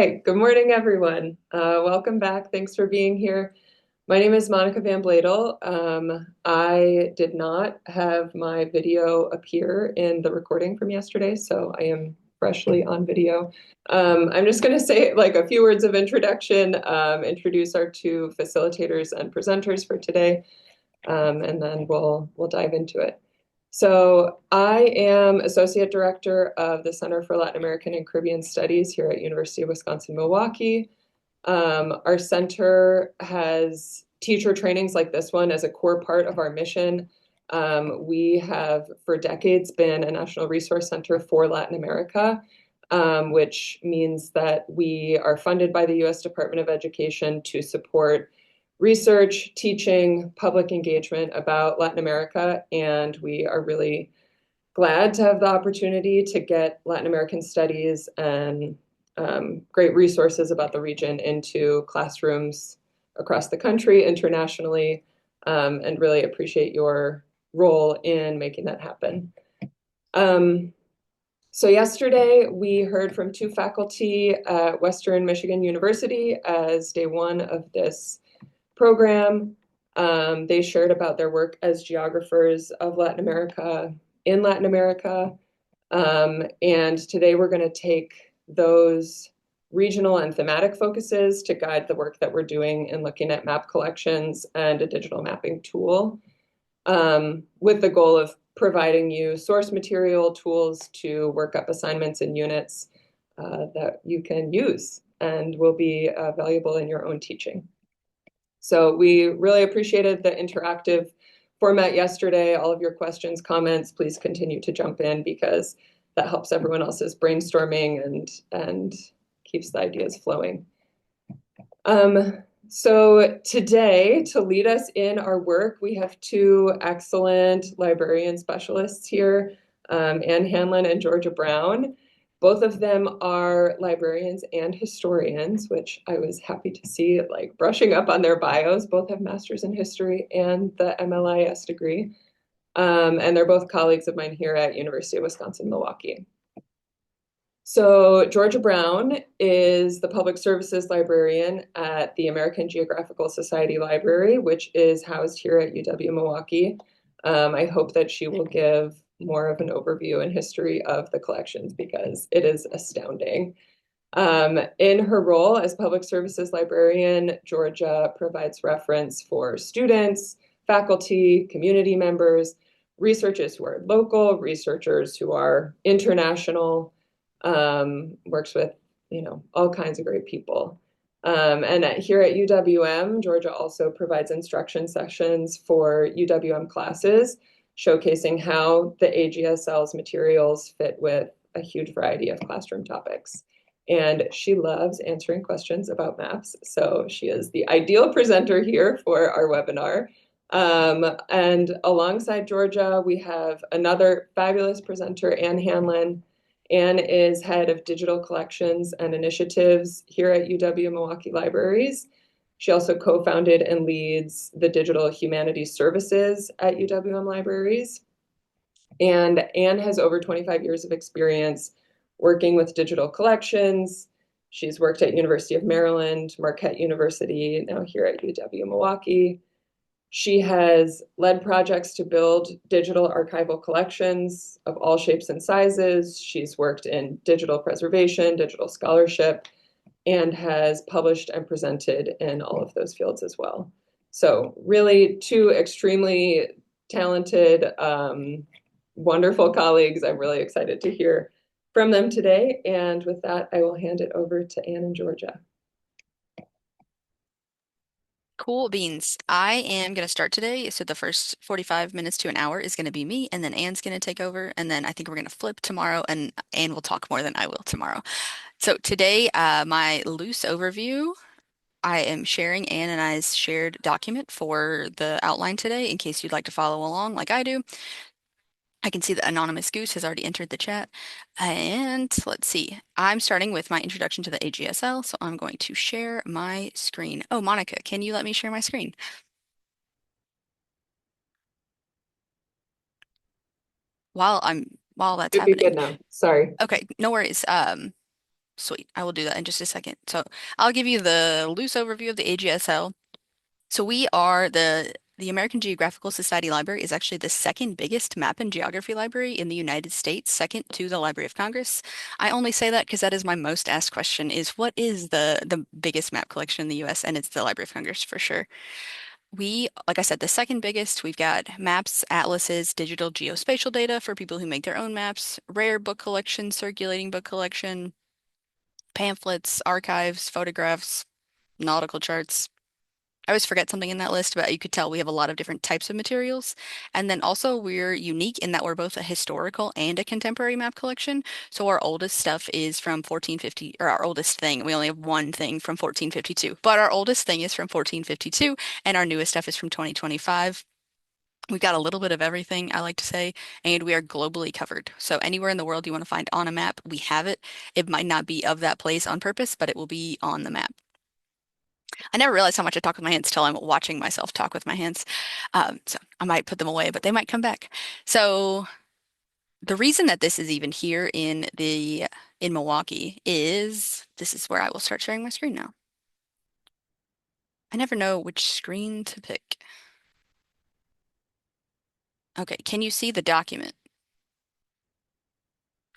Hey, good morning, everyone. Welcome back. Thanks for being here. My name is Monica Van Bladel. I did not have my video appear in the recording from yesterday, so I am freshly on video. I'm just going to say like a few words of introduction, introduce our two facilitators and presenters for today, and then we'll dive into it. So I am Associate Director of the Center for Latin American and Caribbean Studies here at University of Wisconsin-Milwaukee. Our center has teacher trainings like this one as a core part of our mission. We have for decades been a national resource center for Latin America, which means that we are funded by the U.S. Department of Education to support research, teaching, public engagement about Latin America, and we are really glad to have the opportunity to get Latin American studies and great resources about the region into classrooms across the country, internationally, and really appreciate your role in making that happen. So yesterday we heard from two faculty at Western Michigan University as day one of this program. They shared about their work as geographers of Latin America in Latin America. And today we're going to take those regional and thematic focuses to guide the work that we're doing in looking at map collections and a digital mapping tool, with the goal of providing you source material tools to work up assignments and units that you can use and will be valuable in your own teaching. So we really appreciated the interactive format yesterday. All of your questions, comments, please continue to jump in because that helps everyone else's brainstorming and keeps the ideas flowing. So today, to lead us in our work, we have two excellent librarian specialists here, Ann Hanlon and Georgia Brown. Both of them are librarians and historians, which I was happy to see, like brushing up on their bios. Both have masters in history and the MLIS degree. And they're both colleagues of mine here at University of Wisconsin-Milwaukee. So Georgia Brown is the public services librarian at the American Geographical Society Library, which is housed here at UW-Milwaukee. I hope that she will give more of an overview and history of the collections because it is astounding. In her role as public services librarian, Georgia provides reference for students, faculty, community members, researchers who are local, researchers who are international, works with, all kinds of great people. And here at UWM, Georgia also provides instruction sessions for UWM classes, showcasing how the AGSL's materials fit with a huge variety of classroom topics. And she loves answering questions about maps, so she is the ideal presenter here for our webinar. And alongside Georgia, we have another fabulous presenter, Ann Hanlon. Ann is head of digital collections and initiatives here at UW-Milwaukee Libraries. She also co-founded and leads the digital humanities services at UWM Libraries. And Ann has over 25 years of experience working with digital collections. She's worked at University of Maryland, Marquette University, now here at UW-Milwaukee. She has led projects to build digital archival collections of all shapes and sizes. She's worked in digital preservation, digital scholarship, and has published and presented in all of those fields as well. So really two extremely talented, wonderful colleagues. I'm really excited to hear from them today. And with that, I will hand it over to Ann and Georgia. Cool beans. I am going to start today. So the first 45 minutes to an hour is going to be me, and then Anne's going to take over. And then I think we're going to flip tomorrow, and Anne will talk more than I will tomorrow. So today, my loose overview, I am sharing Anne and I's shared document for the outline today in case you'd like to follow along like I do. I can see that Anonymous Goose has already entered the chat. And let's see, I'm starting with my introduction to the AGSL, so I'm going to share my screen. Oh, Monica, can you let me share my screen? While that's Should be happening. good now. Sorry. Okay, no worries. Sweet. I will do that in just a second. So I'll give you the loose overview of the AGSL. So we are the American Geographical Society Library is actually the second biggest map and geography library in the United States, second to the Library of Congress. I only say that because that is my most asked question is what is the biggest map collection in the US? And it's the Library of Congress for sure. We, like I said, the second biggest, we've got maps, atlases, digital geospatial data for people who make their own maps, rare book collection, circulating book collection, pamphlets, archives, photographs, nautical charts. I always forget something in that list, but you could tell we have a lot of different types of materials. And then also we're unique in that we're both a historical and a contemporary map collection. So our oldest stuff is from 1450, or our oldest thing, we only have one thing from 1452, but our oldest thing is from 1452, and our newest stuff is from 2025. We've got a little bit of everything, I like to say, and we are globally covered. So anywhere in the world you want to find on a map, we have it. It might not be of that place on purpose, but it will be on the map. I never realized how much I talk with my hands till I'm watching myself talk with my hands. So I might put them away, but they might come back. So the reason that this is even here in Milwaukee is this is where I will start sharing my screen now. I never know which screen to pick. Okay, can you see the document?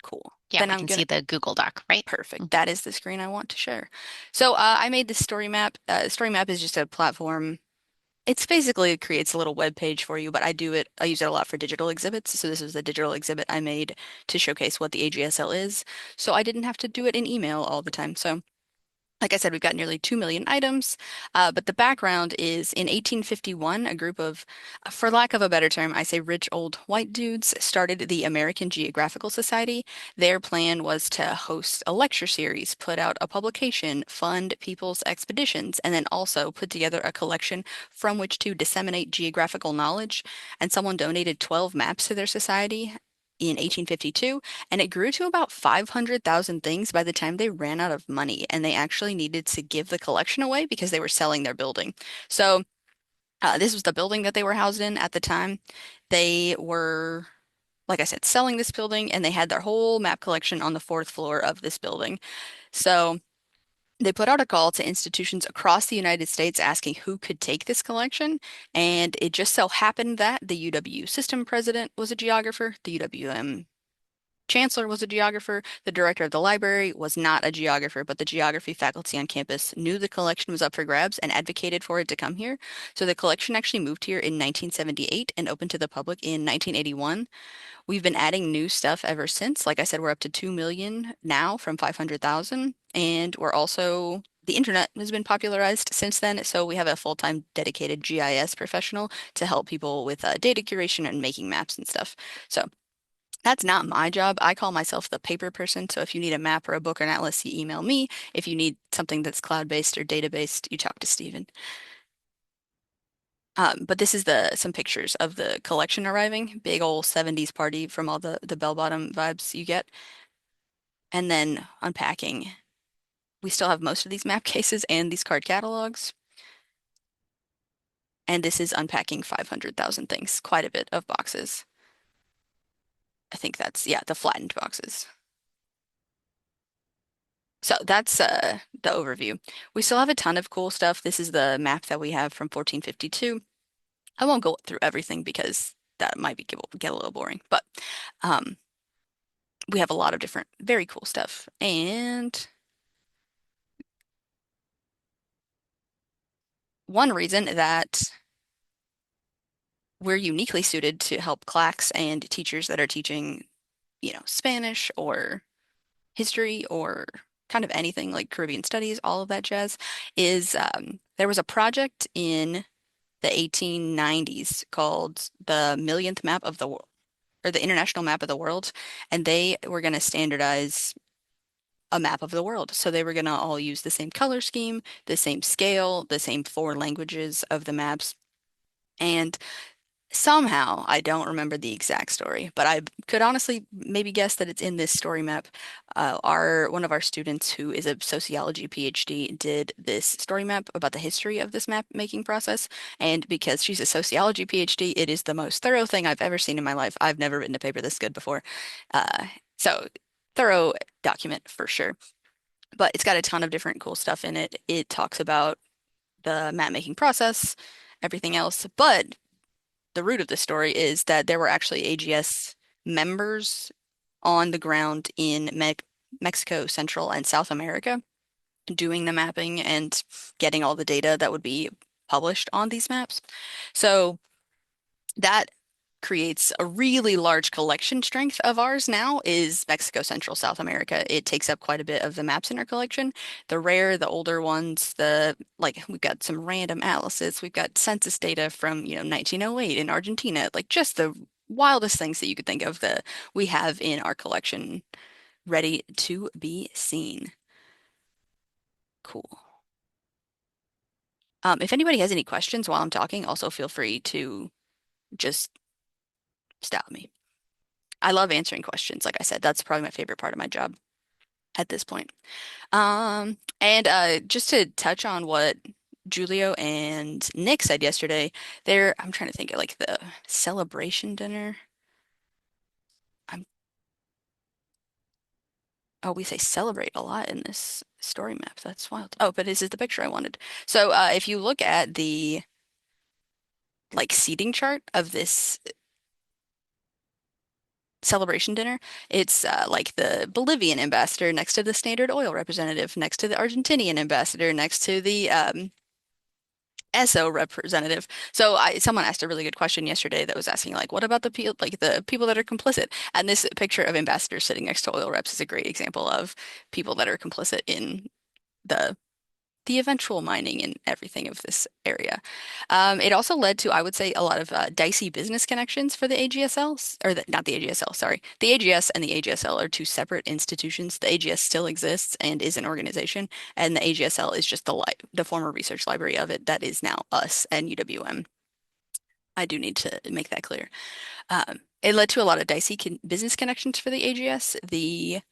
Cool. Yeah, Then we I'm can gonna see the Google Doc, right? Perfect. Mhm. That is the screen I want to share. So I made this story map. Story map is just a platform. It's basically it creates a little web page for you, but I use it a lot for digital exhibits. So this is a digital exhibit I made to showcase what the AGSL is. So I didn't have to do it in email all the time. So like I said, we've got nearly 2 million items, but the background is in 1851, a group of, for lack of a better term, I say rich old white dudes started the American Geographical Society. Their plan was to host a lecture series, put out a publication, fund people's expeditions, and then also put together a collection from which to disseminate geographical knowledge. And someone donated 12 maps to their society in 1852, and it grew to about 500,000 things by the time they ran out of money, and they actually needed to give the collection away because they were selling their building. So, this was the building that they were housed in at the time. They were, like I said, selling this building, and they had their whole map collection on the fourth floor of this building. So, they put out a call to institutions across the United States asking who could take this collection, and it just so happened that the UW system president was a geographer, the UWM chancellor was a geographer. The director of the library was not a geographer, but the geography faculty on campus knew the collection was up for grabs and advocated for it to come here. So the collection actually moved here in 1978 and opened to the public in 1981. We've been adding new stuff ever since. Like I said, we're up to 2 million now from 500,000. And we're also, the internet has been popularized since then. So we have a full-time dedicated GIS professional to help people with data curation and making maps and stuff. So that's not my job. I call myself the paper person. So if you need a map or a book or an atlas, you email me. If you need something that's cloud-based or data-based, you talk to Steven. But this is the some pictures of the collection arriving. Big old 70s party from all the bell-bottom vibes you get. And then unpacking. We still have most of these map cases and these card catalogs. And this is unpacking 500,000 things, quite a bit of boxes. I think that's, yeah, the flattened boxes. So that's the overview. We still have a ton of cool stuff. This is the map that we have from 1452. I won't go through everything because that might get a little boring, but um, we have a lot of different very cool stuff. And one reason that we're uniquely suited to help CLACS and teachers that are teaching, Spanish or history or kind of anything like Caribbean studies, all of that jazz, is there was a project in the 1890s called the Millionth Map of the World, or the International Map of the World, and they were going to standardize a map of the world. So they were going to all use the same color scheme, the same scale, the same four languages of the maps. And somehow, I don't remember the exact story, but I could honestly maybe guess that it's in this story map. Our one of our students who is a sociology PhD did this story map about the history of this map making process, and because she's a sociology PhD, it is the most thorough thing I've ever seen in my life. I've never written a paper this good before. So thorough document for sure. but it's got a ton of different cool stuff in it. It talks about the map making process, everything else. But the root of the story is that there were actually AGS members on the ground in Mexico, Central, and South America doing the mapping and getting all the data that would be published on these maps. So that creates a really large collection strength of ours now is Mexico, Central, South America. It takes up quite a bit of the maps in our collection. The rare, the older ones, the like we've got some random atlases, we've got census data from, 1908 in Argentina, like just the wildest things that you could think of that we have in our collection ready to be seen. Cool. If anybody has any questions while I'm talking, also feel free to just stop me. I love answering questions. Like I said, that's probably my favorite part of my job at this point. And just to touch on what Julio and Nick said yesterday, I'm trying to think of like the celebration dinner. I'm, oh, we say celebrate a lot in this story map. That's wild. Oh, but this is the picture I wanted. So if you look at the like seating chart of this celebration dinner, it's like the Bolivian ambassador next to the Standard Oil representative, next to the Argentinian ambassador, next to the ESO representative. So someone asked a really good question yesterday that was asking like, what about the people that are complicit? And this picture of ambassadors sitting next to oil reps is a great example of people that are complicit in the the eventual mining and everything of this area. It also led to, I would say, a lot of dicey business connections for the AGSLs, or not the AGSL, sorry. The AGS and the AGSL are two separate institutions. The AGS still exists and is an organization, and the AGSL is just the former research library of it that is now us and UWM. I do need to make that clear. It led to a lot of dicey business connections for the AGS.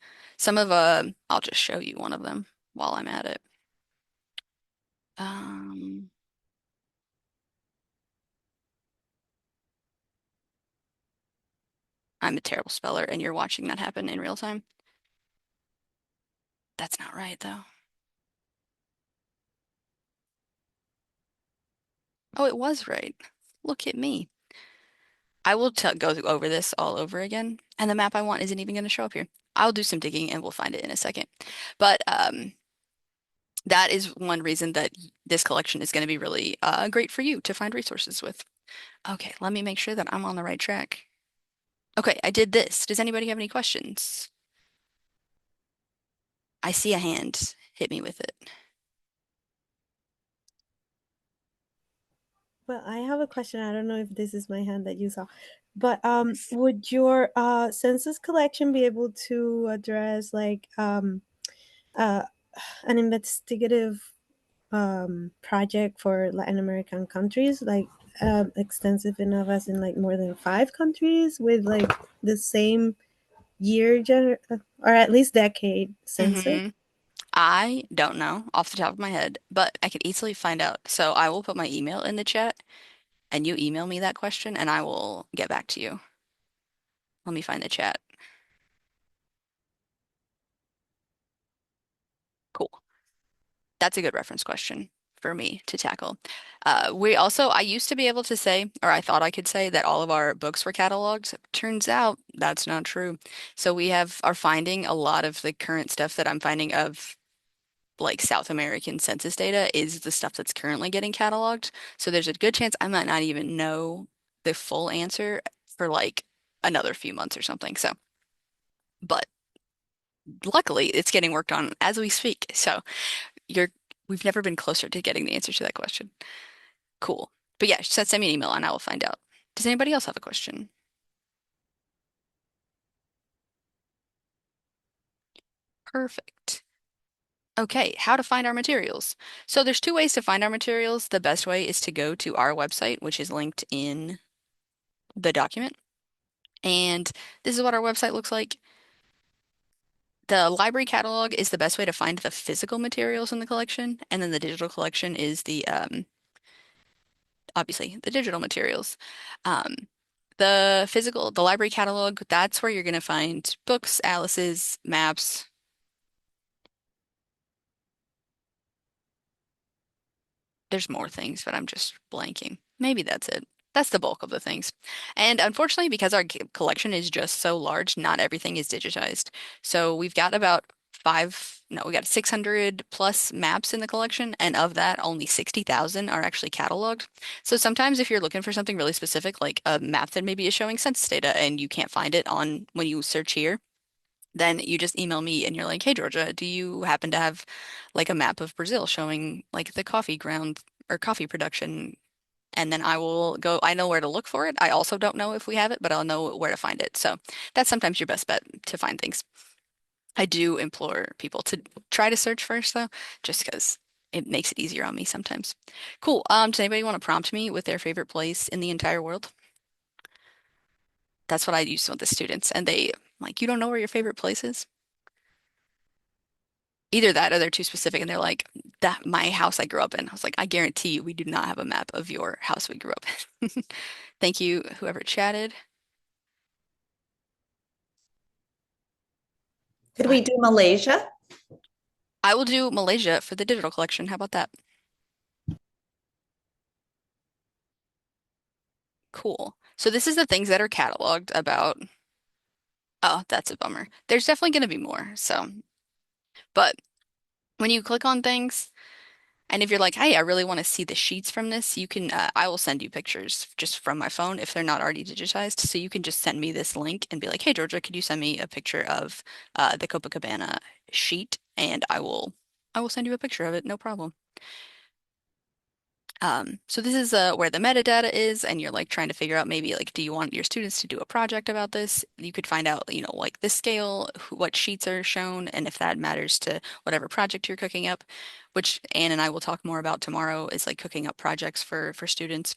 I'll just show you one of them while I'm at it. Um, I'm a terrible speller, and you're watching that happen in real time. That's not right, though. Oh, it was right. Look at me. I will go over this all over again, and the map I want isn't even going to show up here. I'll do some digging and we'll find it in a second. But that is one reason that this collection is going to be really great for you to find resources with. Okay, let me make sure that I'm on the right track. Okay, I did this. Does anybody have any questions? I see a hand. Hit me with it. Well, I have a question. I don't know if this is my hand that you saw, but would your census collection be able to address like uh, an investigative project for Latin American countries, like extensive enough as in like more than 5 countries with like the same or at least decade census? hmm I don't know off the top of my head, but I could easily find out. So I will put my email in the chat and you email me that question and I will get back to you. Let me find the chat. Cool. That's a good reference question for me to tackle. I used to be able to say, or I thought I could say that all of our books were cataloged. Turns out that's not true. So are finding a lot of the current stuff that I'm finding of like South American census data is the stuff that's currently getting cataloged. So there's a good chance I might not even know the full answer for like another few months or something. So, but luckily it's getting worked on as we speak. So you're we've never been closer to getting the answer to that question. Cool. But yeah, send me an email and I will find out. Does anybody else have a question? Perfect. Okay, how to find our materials. So there's two ways to find our materials. The best way is to go to our website, which is linked in the document. And this is what our website looks like. The library catalog is the best way to find the physical materials in the collection, and then the digital collection is obviously the digital materials. Um, the library catalog, that's where you're going to find books, atlases, maps, There's more things, but I'm just blanking. Maybe that's it. That's the bulk of the things. And unfortunately, because our collection is just so large, not everything is digitized. So we've got about we got 600 plus maps in the collection, and of that, only 60,000 are actually cataloged. So sometimes if you're looking for something really specific, like a map that maybe is showing census data and you can't find it on when you search here, then you just email me and you're like, "Hey Georgia, do you happen to have like a map of Brazil showing like the coffee ground or coffee production?" And then I will go, I know where to look for it. I also don't know if we have it, but I'll know where to find it. So that's sometimes your best bet to find things. I do implore people to try to search first though, just because it makes it easier on me sometimes. Cool. Does anybody want to prompt me with their favorite place in the entire world? That's what I use with the students, and they like, you don't know where your favorite place is? Either that or they're too specific and they're like, that my house I grew up in. I was like, I guarantee you we do not have a map of your house we grew up in. Thank you, whoever chatted. Could we I do Malaysia? I will do Malaysia for the digital collection. How about that? Cool. So this is the things that are cataloged about. Oh, that's a bummer. There's definitely going to be more. So, but when you click on things, and if you're like, hey, I really want to see the sheets from this, you can, I will send you pictures just from my phone if they're not already digitized. So you can just send me this link and be like, hey, Georgia, could you send me a picture of the Copacabana sheet? And I will send you a picture of it, no problem. So this is where the metadata is, and you're like trying to figure out maybe like, do you want your students to do a project about this? You could find out, like the scale, what sheets are shown, and if that matters to whatever project you're cooking up, which Anne and I will talk more about tomorrow, is like cooking up projects for students,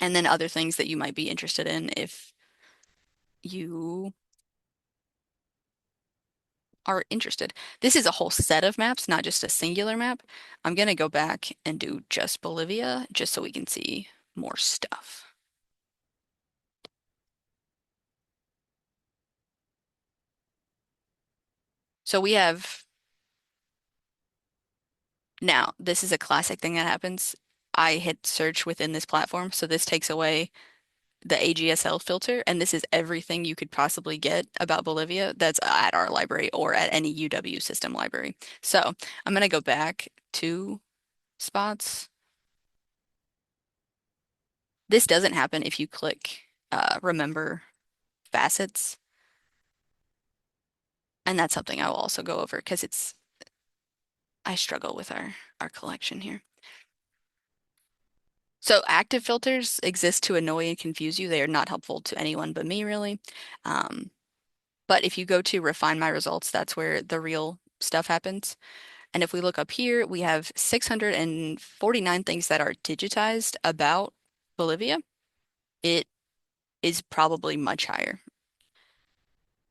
and then other things that you might be interested in if you are interested. This is a whole set of maps, not just a singular map. I'm gonna go back and do just Bolivia, just so we can see more stuff. So we have now, this is a classic thing that happens. I hit search within this platform, so this takes away the AGSL filter, and this is everything you could possibly get about Bolivia that's at our library or at any UW system library. So I'm going to go back to spots. This doesn't happen if you click remember facets, and that's something I will also go over because I struggle with our collection here. So active filters exist to annoy and confuse you. They are not helpful to anyone but me, really. Um, but if you go to refine my results, that's where the real stuff happens. And if we look up here, we have 649 things that are digitized about Bolivia. It is probably much higher.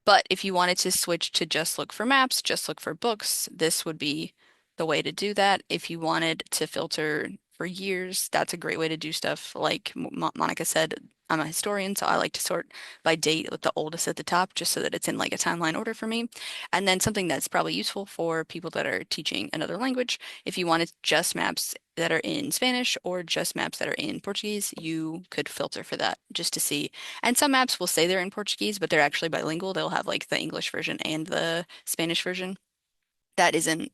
But if you wanted to switch to just look for maps, just look for books, this would be the way to do that. If you wanted to filter for years, that's a great way to do stuff. Like Monica said, I'm a historian, so I like to sort by date with the oldest at the top, just so that it's in like a timeline order for me. And then something that's probably useful for people that are teaching another language, if you wanted just maps that are in Spanish or just maps that are in Portuguese, you could filter for that just to see. And some maps will say they're in Portuguese, but they're actually bilingual. They'll have like the English version and the Spanish version. That isn't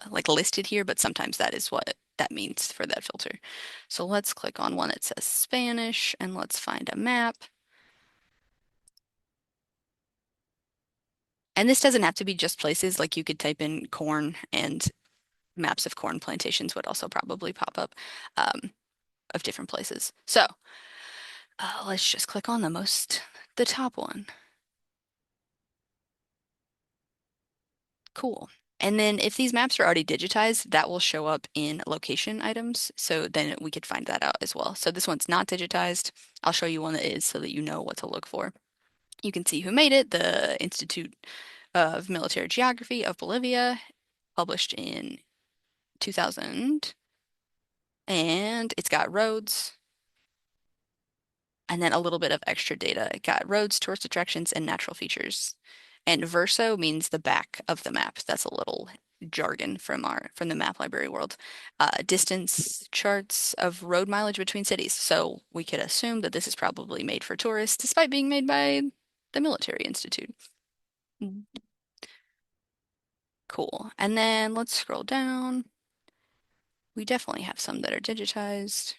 like listed here, but sometimes that is what that means for that filter. So let's click on one that says Spanish and let's find a map. And this doesn't have to be just places, like you could type in corn and maps of corn plantations would also probably pop up of different places. So let's just click on the top one. Cool. And then if these maps are already digitized, that will show up in location items. So then we could find that out as well. So this one's not digitized. I'll show you one that is so that you know what to look for. You can see who made it, the Institute of Military Geography of Bolivia, published in 2000. And it's got roads and then a little bit of extra data. It got roads, tourist attractions, and natural features. And verso means the back of the map. That's a little jargon from the map library world. Distance charts of road mileage between cities. So we could assume that this is probably made for tourists, despite being made by the Military Institute. Cool. And then let's scroll down. We definitely have some that are digitized.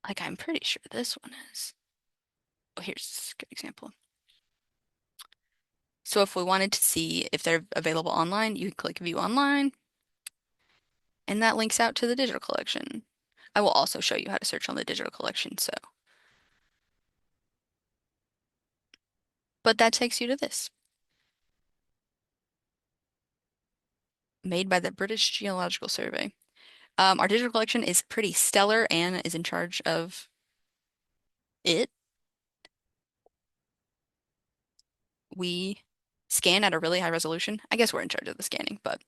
Like I'm pretty sure this one is. Oh, here's a good example. So if we wanted to see if they're available online, you can click View Online, and that links out to the digital collection. I will also show you how to search on the digital collection, so. But that takes you to this. Made by the British Geological Survey. Our digital collection is pretty stellar. Anne is in charge of it. We scan at a really high resolution. I guess we're in charge of the scanning, but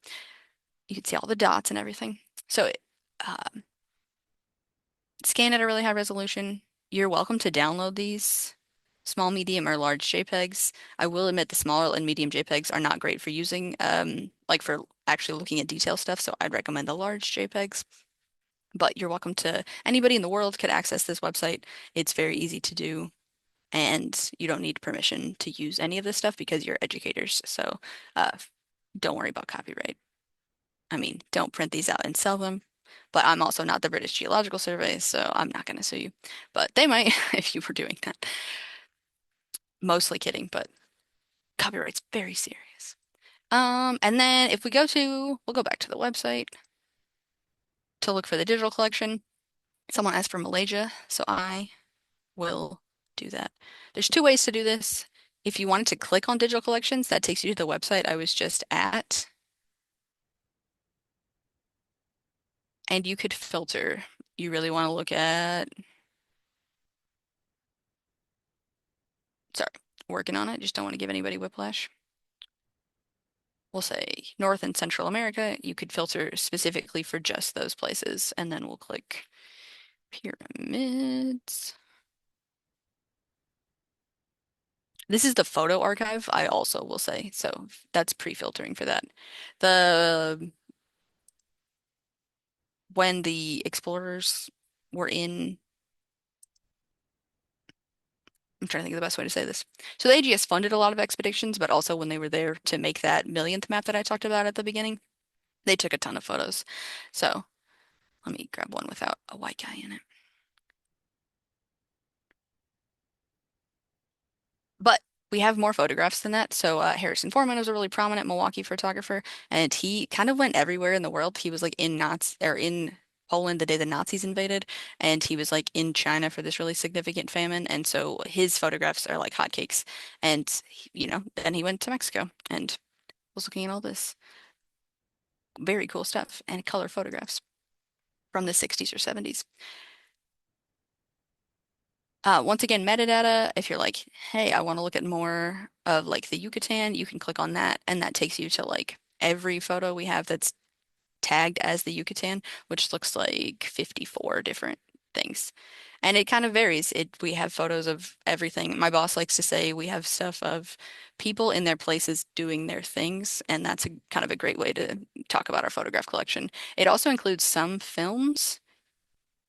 you can see all the dots and everything. So um, scan at a really high resolution. You're welcome to download these small, medium, or large JPEGs. I will admit the small and medium JPEGs are not great for using, like for actually looking at detail stuff, so I'd recommend the large JPEGs. But you're welcome to, anybody in the world could access this website. It's very easy to do, and you don't need permission to use any of this stuff because you're educators. So uh, don't worry about copyright. I mean, don't print these out and sell them. But I'm also not the British Geological Survey, so I'm not going to sue you. But they might if you were doing that. Mostly kidding, but copyright's very serious. And then if we we'll go back to the website to look for the digital collection. Someone asked for Malaysia, so I will do that. There's two ways to do this. If you wanted to click on digital collections, that takes you to the website I was just at. And you could filter. You really want to look at, sorry, working on it. Just don't want to give anybody whiplash. We'll say North and Central America. You could filter specifically for just those places, and then we'll click pyramids. This is the photo archive, I also will say. So that's pre-filtering for that. The when the explorers were in, I'm trying to think of the best way to say this. So the AGS funded a lot of expeditions, but also when they were there to make that millionth map that I talked about at the beginning, they took a ton of photos. So let me grab one without a white guy in it. But we have more photographs than that. So Harrison Foreman was a really prominent Milwaukee photographer, and he kind of went everywhere in the world. He was like in Poland the day the Nazis invaded, and he was like in China for this really significant famine. And so his photographs are like hotcakes. And then he went to Mexico and was looking at all this very cool stuff and color photographs from the 60s or 70s. Once again, metadata, if you're like, hey, I want to look at more of like the Yucatan, you can click on that, and that takes you to like every photo we have that's tagged as the Yucatan, which looks like 54 different things. And it kind of varies. We have photos of everything. My boss likes to say we have stuff of people in their places doing their things, and that's a kind of a great way to talk about our photograph collection. It also includes some films.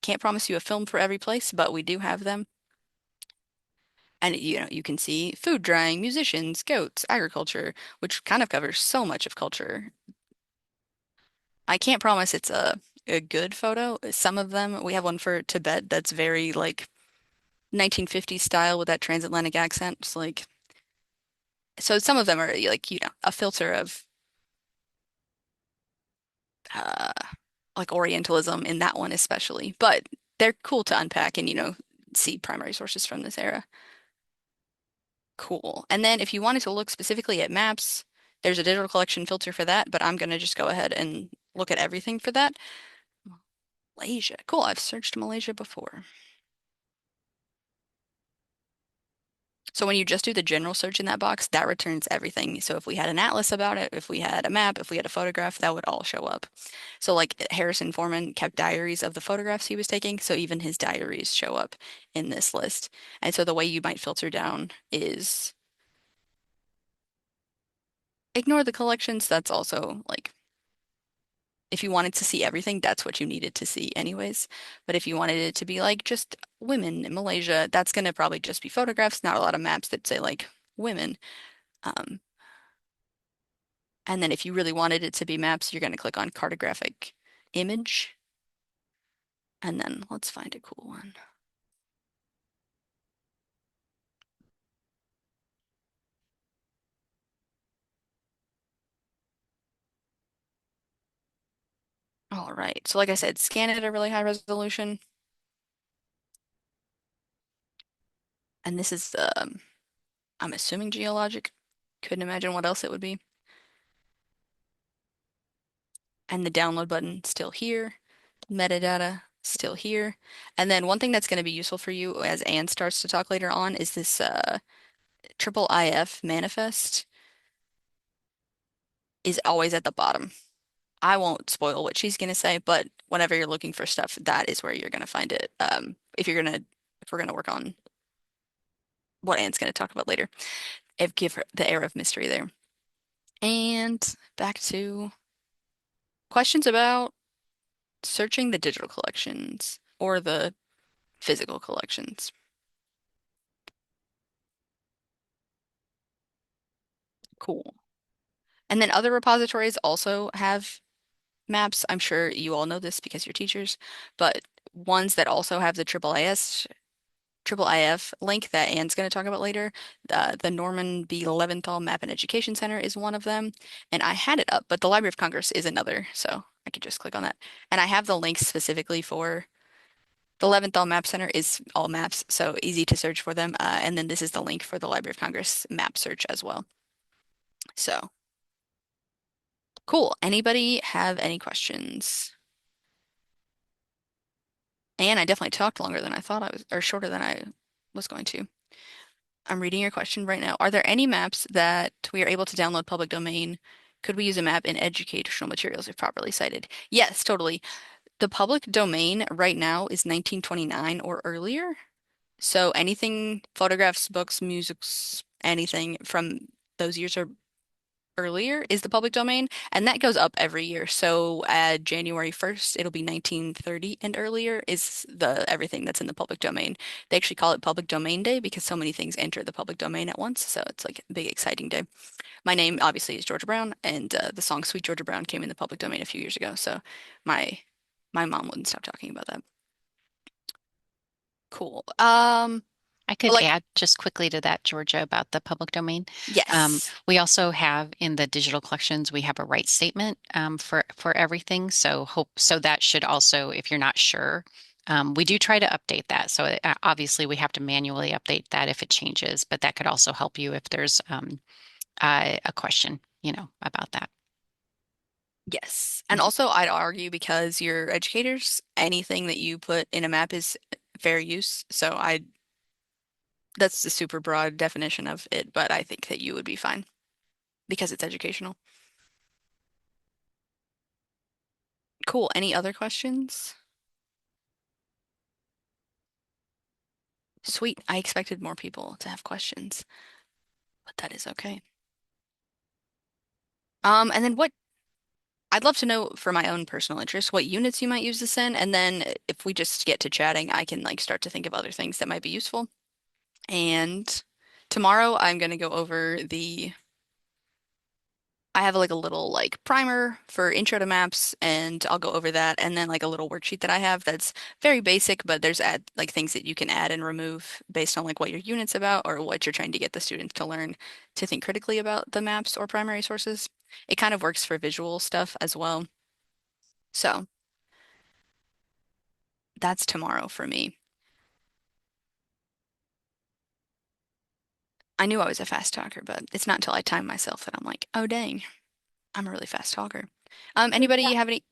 Can't promise you a film for every place, but we do have them. And you can see food drying, musicians, goats, agriculture, which kind of covers so much of culture. I can't promise it's a good photo. Some of them, we have one for Tibet that's very like 1950s style with that transatlantic accent. It's like, so some of them are like, a filter of uh like Orientalism in that one especially. But they're cool to unpack and see primary sources from this era. Cool. And then if you wanted to look specifically at maps, there's a digital collection filter for that, but I'm going to just go ahead and look at everything for that. Malaysia. Cool. I've searched Malaysia before. So when you just do the general search in that box, that returns everything. So if we had an atlas about it, if we had a map, if we had a photograph, that would all show up. So like Harrison Foreman kept diaries of the photographs he was taking, so even his diaries show up in this list. And so the way you might filter down is ignore the collections. That's also like if you wanted to see everything, that's what you needed to see anyways. But if you wanted it to be like just women in Malaysia, that's going to probably just be photographs, not a lot of maps that say like women. Um, and then if you really wanted it to be maps, you're going to click on cartographic image. And then let's find a cool one. All right. So like I said, scan it at a really high resolution. And this is, I'm assuming geologic. Couldn't imagine what else it would be. And the download button still here. Metadata still here. And then one thing that's going to be useful for you as Anne starts to talk later on is this triple IF manifest is always at the bottom. I won't spoil what she's going to say, but whenever you're looking for stuff, that is where you're going to find it. If we're gonna work on what Anne's going to talk about later, give her the air of mystery there. And back to questions about searching the digital collections or the physical collections. Cool. And then other repositories also have maps. I'm sure you all know this because you're teachers, but ones that also have the triple IF link that Anne's going to talk about later, the Norman B. Leventhal Map and Education Center is one of them. And I had it up, but the Library of Congress is another, so I could just click on that. And I have the links specifically for the Leventhal Map Center is all maps, so easy to search for them. And then this is the link for the Library of Congress map search as well. So cool. Anybody have any questions? And I definitely talked longer than I thought I was, or shorter than I was going to. I'm reading your question right now. Are there any maps that we are able to download public domain? Could we use a map in educational materials if properly cited? Yes, totally. The public domain right now is 1929 or earlier. So anything, photographs, books, musics, anything from those years are earlier is the public domain, and that goes up every year. So at January 1st, it'll be 1930 and earlier is the everything that's in the public domain. They actually call it Public Domain Day because so many things enter the public domain at once. So it's like a big exciting day. My name obviously is Georgia Brown, and the song Sweet Georgia Brown came in the public domain a few years ago. So my my mom wouldn't stop talking about that. Cool. I But could like add just quickly to that, Georgia, about the public domain. yes. We also have in the digital collections, we have a right statement for everything. So that should also, if you're not sure, we do try to update that. So obviously we have to manually update that if it changes, but that could also help you if there's a question, about that. Yes. And Mhm. also, I'd argue because you're educators, anything that you put in a map is fair use. So that's the super broad definition of it, but I think that you would be fine because it's educational. Cool. Any other questions? Sweet. I expected more people to have questions, but that is okay. And then I'd love to know for my own personal interest what units you might use this in, and then if we just get to chatting, I can like start to think of other things that might be useful. And tomorrow I'm going to go over I have like a little like primer for intro to maps and I'll go over that and then like a little worksheet that I have that's very basic, but there's like things that you can add and remove based on like what your unit's about or what you're trying to get the students to learn to think critically about the maps or primary sources. It kind of works for visual stuff as well. So that's tomorrow for me. I knew I was a fast talker, but it's not until I time myself that I'm like, oh dang, I'm a really fast talker. So Anybody yeah. have any?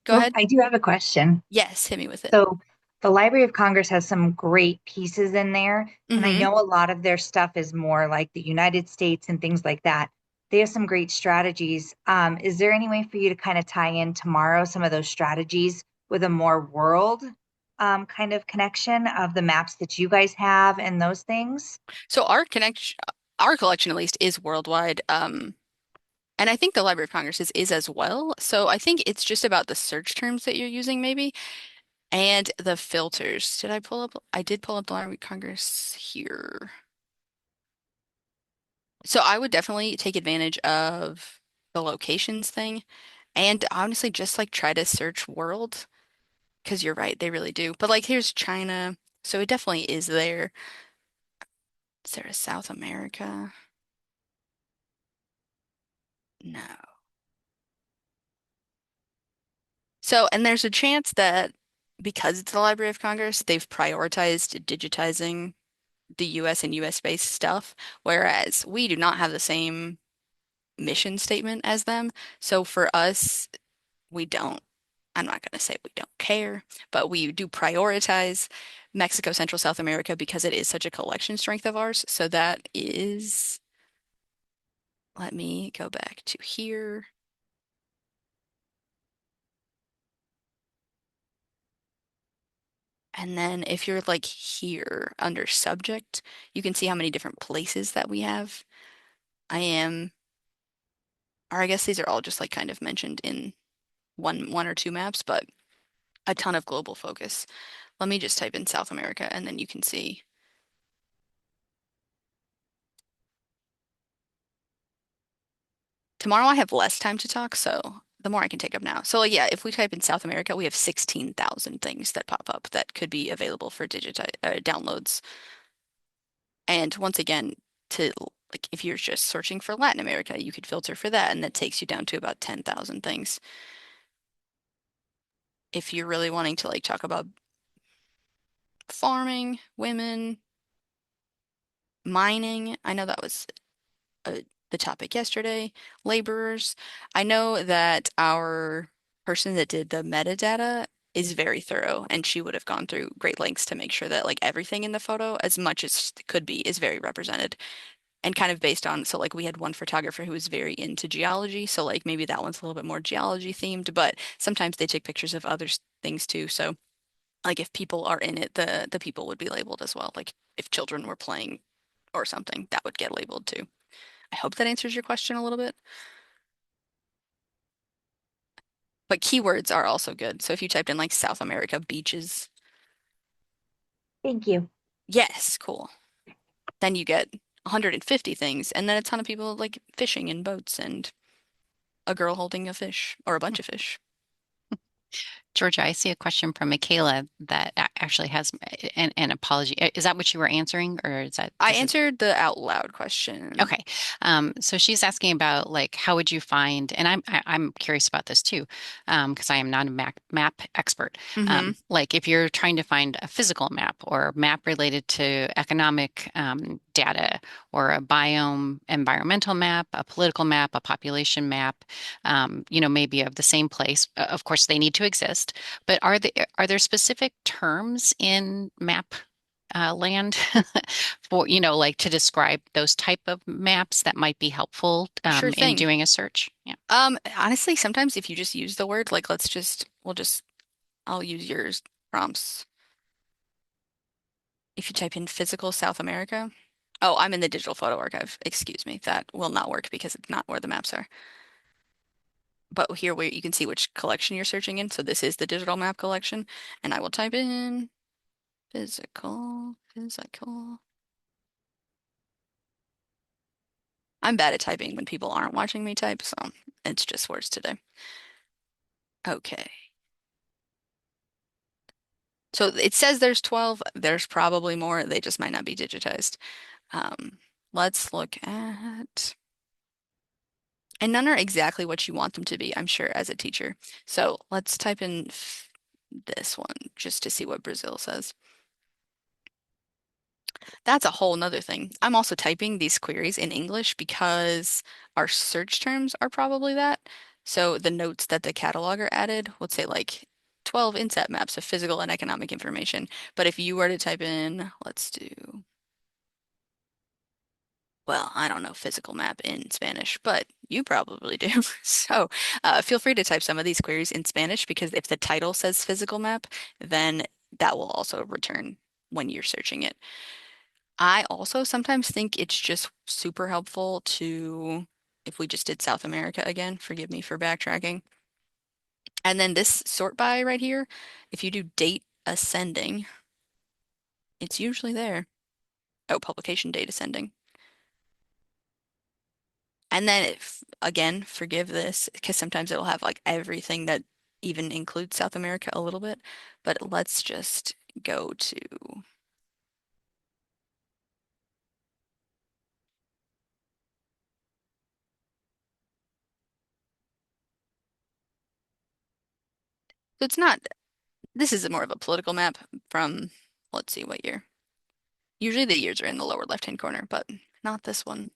Go Oh, ahead. I do have a question. Yes, hit me with it. So the Library of Congress has some great pieces in there. And I Mm-hmm. know a lot of their stuff is more like the United States and things like that. They have some great strategies. Is there any way for you to kind of tie in tomorrow some of those strategies with a more world kind of connection of the maps that you guys have and those things? So our collection at least is worldwide. And I think the Library of Congress is as well. So I think it's just about the search terms that you're using, maybe, and the filters. Did I pull up? I did pull up the Library of Congress here. So I would definitely take advantage of the locations thing, and honestly, just like try to search world, because you're right, they really do. But like, here's China, so it definitely is there. Is there a South America? No. So, and there's a chance that because it's the Library of Congress, they've prioritized digitizing the US and US-based stuff, whereas we do not have the same mission statement as them. So for us, we don't, I'm not going to say we don't care, but we do prioritize Mexico, Central, South America because it is such a collection strength of ours. So that is, let me go back to here. And then if you're like here under subject, you can see how many different places that we have. I am, or I guess these are all just like kind of mentioned in one or two maps, but a ton of global focus. Let me just type in South America and then you can see. Tomorrow I have less time to talk, so the more I can take up now. So like, yeah, if we type in South America, we have 16,000 things that pop up that could be available for downloads. And once again, to like if you're just searching for Latin America, you could filter for that, and that takes you down to about 10,000 things. If you're really wanting to like talk about farming, women, mining, I know that was the topic yesterday, laborers. I know that our person that did the metadata is very thorough, and she would have gone through great lengths to make sure that like everything in the photo, as much as could be, is very represented. And kind of based on, so like we had one photographer who was very into geology, so like maybe that one's a little bit more geology themed, but sometimes they take pictures of other things too. So like if people are in it, the people would be labeled as well. Like if children were playing or something, that would get labeled too. I hope that answers your question a little bit. But keywords are also good. So if you typed in like South America beaches, Thank you. yes, cool. Then you get 150 things, and then a ton of people like fishing in boats and a girl holding a fish or a bunch of fish. Georgia, I see a question from Michaela that actually has an apology. Is that what you were answering, or is that I this is answered the out loud question. okay? So she's asking about like how would you find, and I'm curious about this too, because I am not a map expert. Mm-hmm. Like if you're trying to find a physical map or a map related to economic data, or a biome environmental map, a political map, a population map, maybe of the same place. Of course, they need to exist, but are there specific terms in map land for, like to describe those type of maps that might be helpful Sure in thing. doing a search? Yeah. Honestly, sometimes if you just use the word, like I'll use yours prompts. If you type in physical South America. Oh, I'm in the digital photo archive. Excuse me. That will not work because it's not where the maps are. But here where you can see which collection you're searching in. So this is the digital map collection. And I will type in physical. I'm bad at typing when people aren't watching me type, so it's just words today. Okay. So it says there's 12. There's probably more. They just might not be digitized. Um, let's look at, and none are exactly what you want them to be, I'm sure, as a teacher. So let's type in this one just to see what Brazil says. That's a whole nother thing. I'm also typing these queries in English because our search terms are probably that. So the notes that the cataloger added would say like 12 inset maps of physical and economic information. But if you were to type in, let's do, well, I don't know physical map in Spanish, but you probably do. So feel free to type some of these queries in Spanish because if the title says physical map, then that will also return when you're searching it. I also sometimes think it's just super helpful to, if we just did South America again, forgive me for backtracking. And then this sort by right here, if you do date ascending, it's usually there. Oh, publication date ascending. And then if, again, forgive this, because sometimes it'll have like everything that even includes South America a little bit. But let's just go to, so it's not, this is more of a political map from, let's see what year. Usually the years are in the lower left-hand corner, but not this one.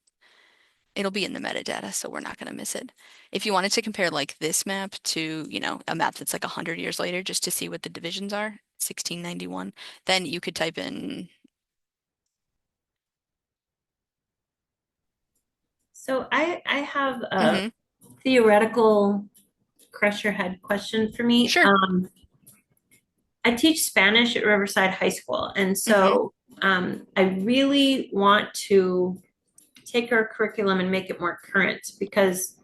It'll be in the metadata, so we're not going to miss it. If you wanted to compare like this map to, a map that's like 100 years later, just to see what the divisions are, 1691, then you could type in. So I have a Mhm. theoretical crush your head question for me. Sure. I teach Spanish at Riverside High School, and Mhm. so I really want to take our curriculum and make it more current because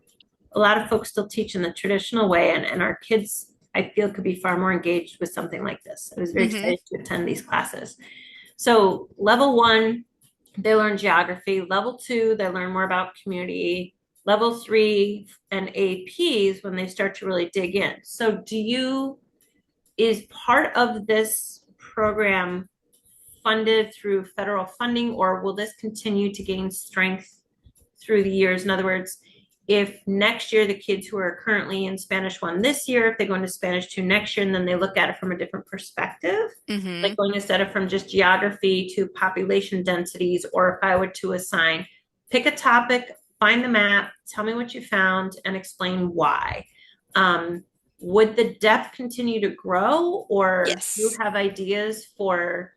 a lot of folks still teach in the traditional way, and our kids, I feel, could be far more engaged with something like this. I was very Mhm. excited to attend these classes. So, level one, they learn geography. Level two, they learn more about community. Level three and APs when they start to really dig in. So, is part of this program funded through federal funding, or will this continue to gain strength through the years? In other words, if next year the kids who are currently in Spanish 1 this year, if they go into Spanish 2 next year, and then they look at it from a different perspective, like Mhm. going instead of from just geography to population densities, or if I were to assign, pick a topic, find the map, tell me what you found, and explain why. Would the depth continue to grow, or do you Yes. have ideas for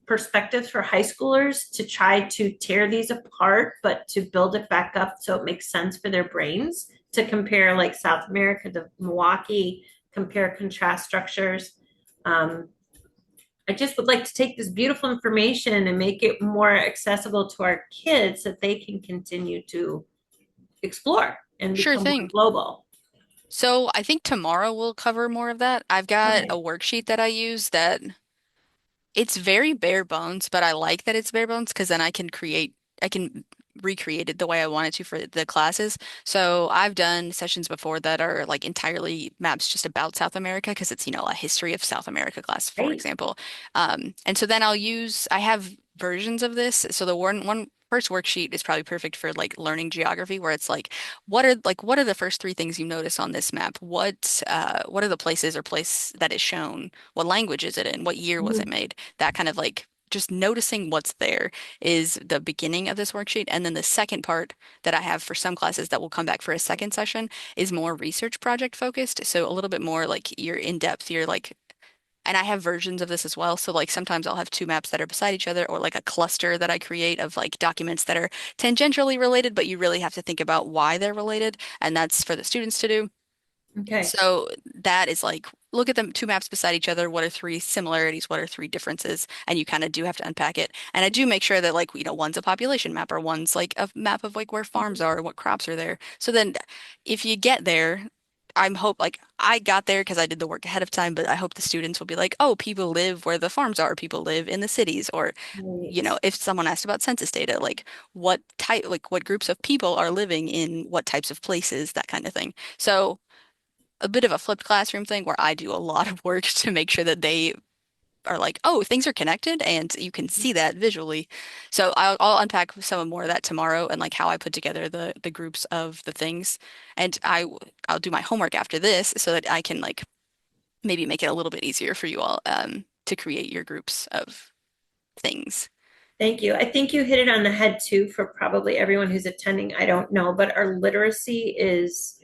perspectives for high schoolers to try to tear these apart, but to build it back up so it makes sense for their brains to compare like South America to Milwaukee, compare contrast structures. I just would like to take this beautiful information and make it more accessible to our kids so that they can continue to explore and Sure become more thing. global. So I think tomorrow we'll cover more of that. I've got a Okay. worksheet that I use that it's very bare bones, but I like that it's bare bones because then I can recreate it the way I wanted to for the classes. So I've done sessions before that are like entirely maps just about South America because it's, a history of South America class, for Great. example. And so then I have versions of this. So the one first worksheet is probably perfect for like learning geography, where it's like, what are the first three things you notice on this map? What are the places or place that is shown? What language is it in? What year was it Mhm. made? That kind of like just noticing what's there is the beginning of this worksheet. And then the second part that I have for some classes that will come back for a second session is more research project focused. So a little bit more like you're in depth, you're like, and I have versions of this as well. So like sometimes I'll have two maps that are beside each other or like a cluster that I create of like documents that are tangentially related, but you really have to think about why they're related. And that's for the students to do. Okay. So that is like, look at the two maps beside each other. What are three similarities? What are three differences? And you kind of do have to unpack it. And I do make sure that like, one's a population map or one's like a map of like where farms are, what crops are there. So then if you get there, like I got there because I did the work ahead of time, but I hope the students will be like, oh, people live where the farms are, people live in the cities, or Great. if someone asked about census data, like what groups of people are living in what types of places, that kind of thing. So a bit of a flipped classroom thing where I do a lot of work to make sure that they are like, oh, things are connected and you can see that visually. So I'll unpack some more of that tomorrow and like how I put together the groups of the things. And I'll do my homework after this so that I can like maybe make it a little bit easier for you all to create your groups of things. Thank you. I think you hit it on the head too for probably everyone who's attending. I don't know, but our literacy is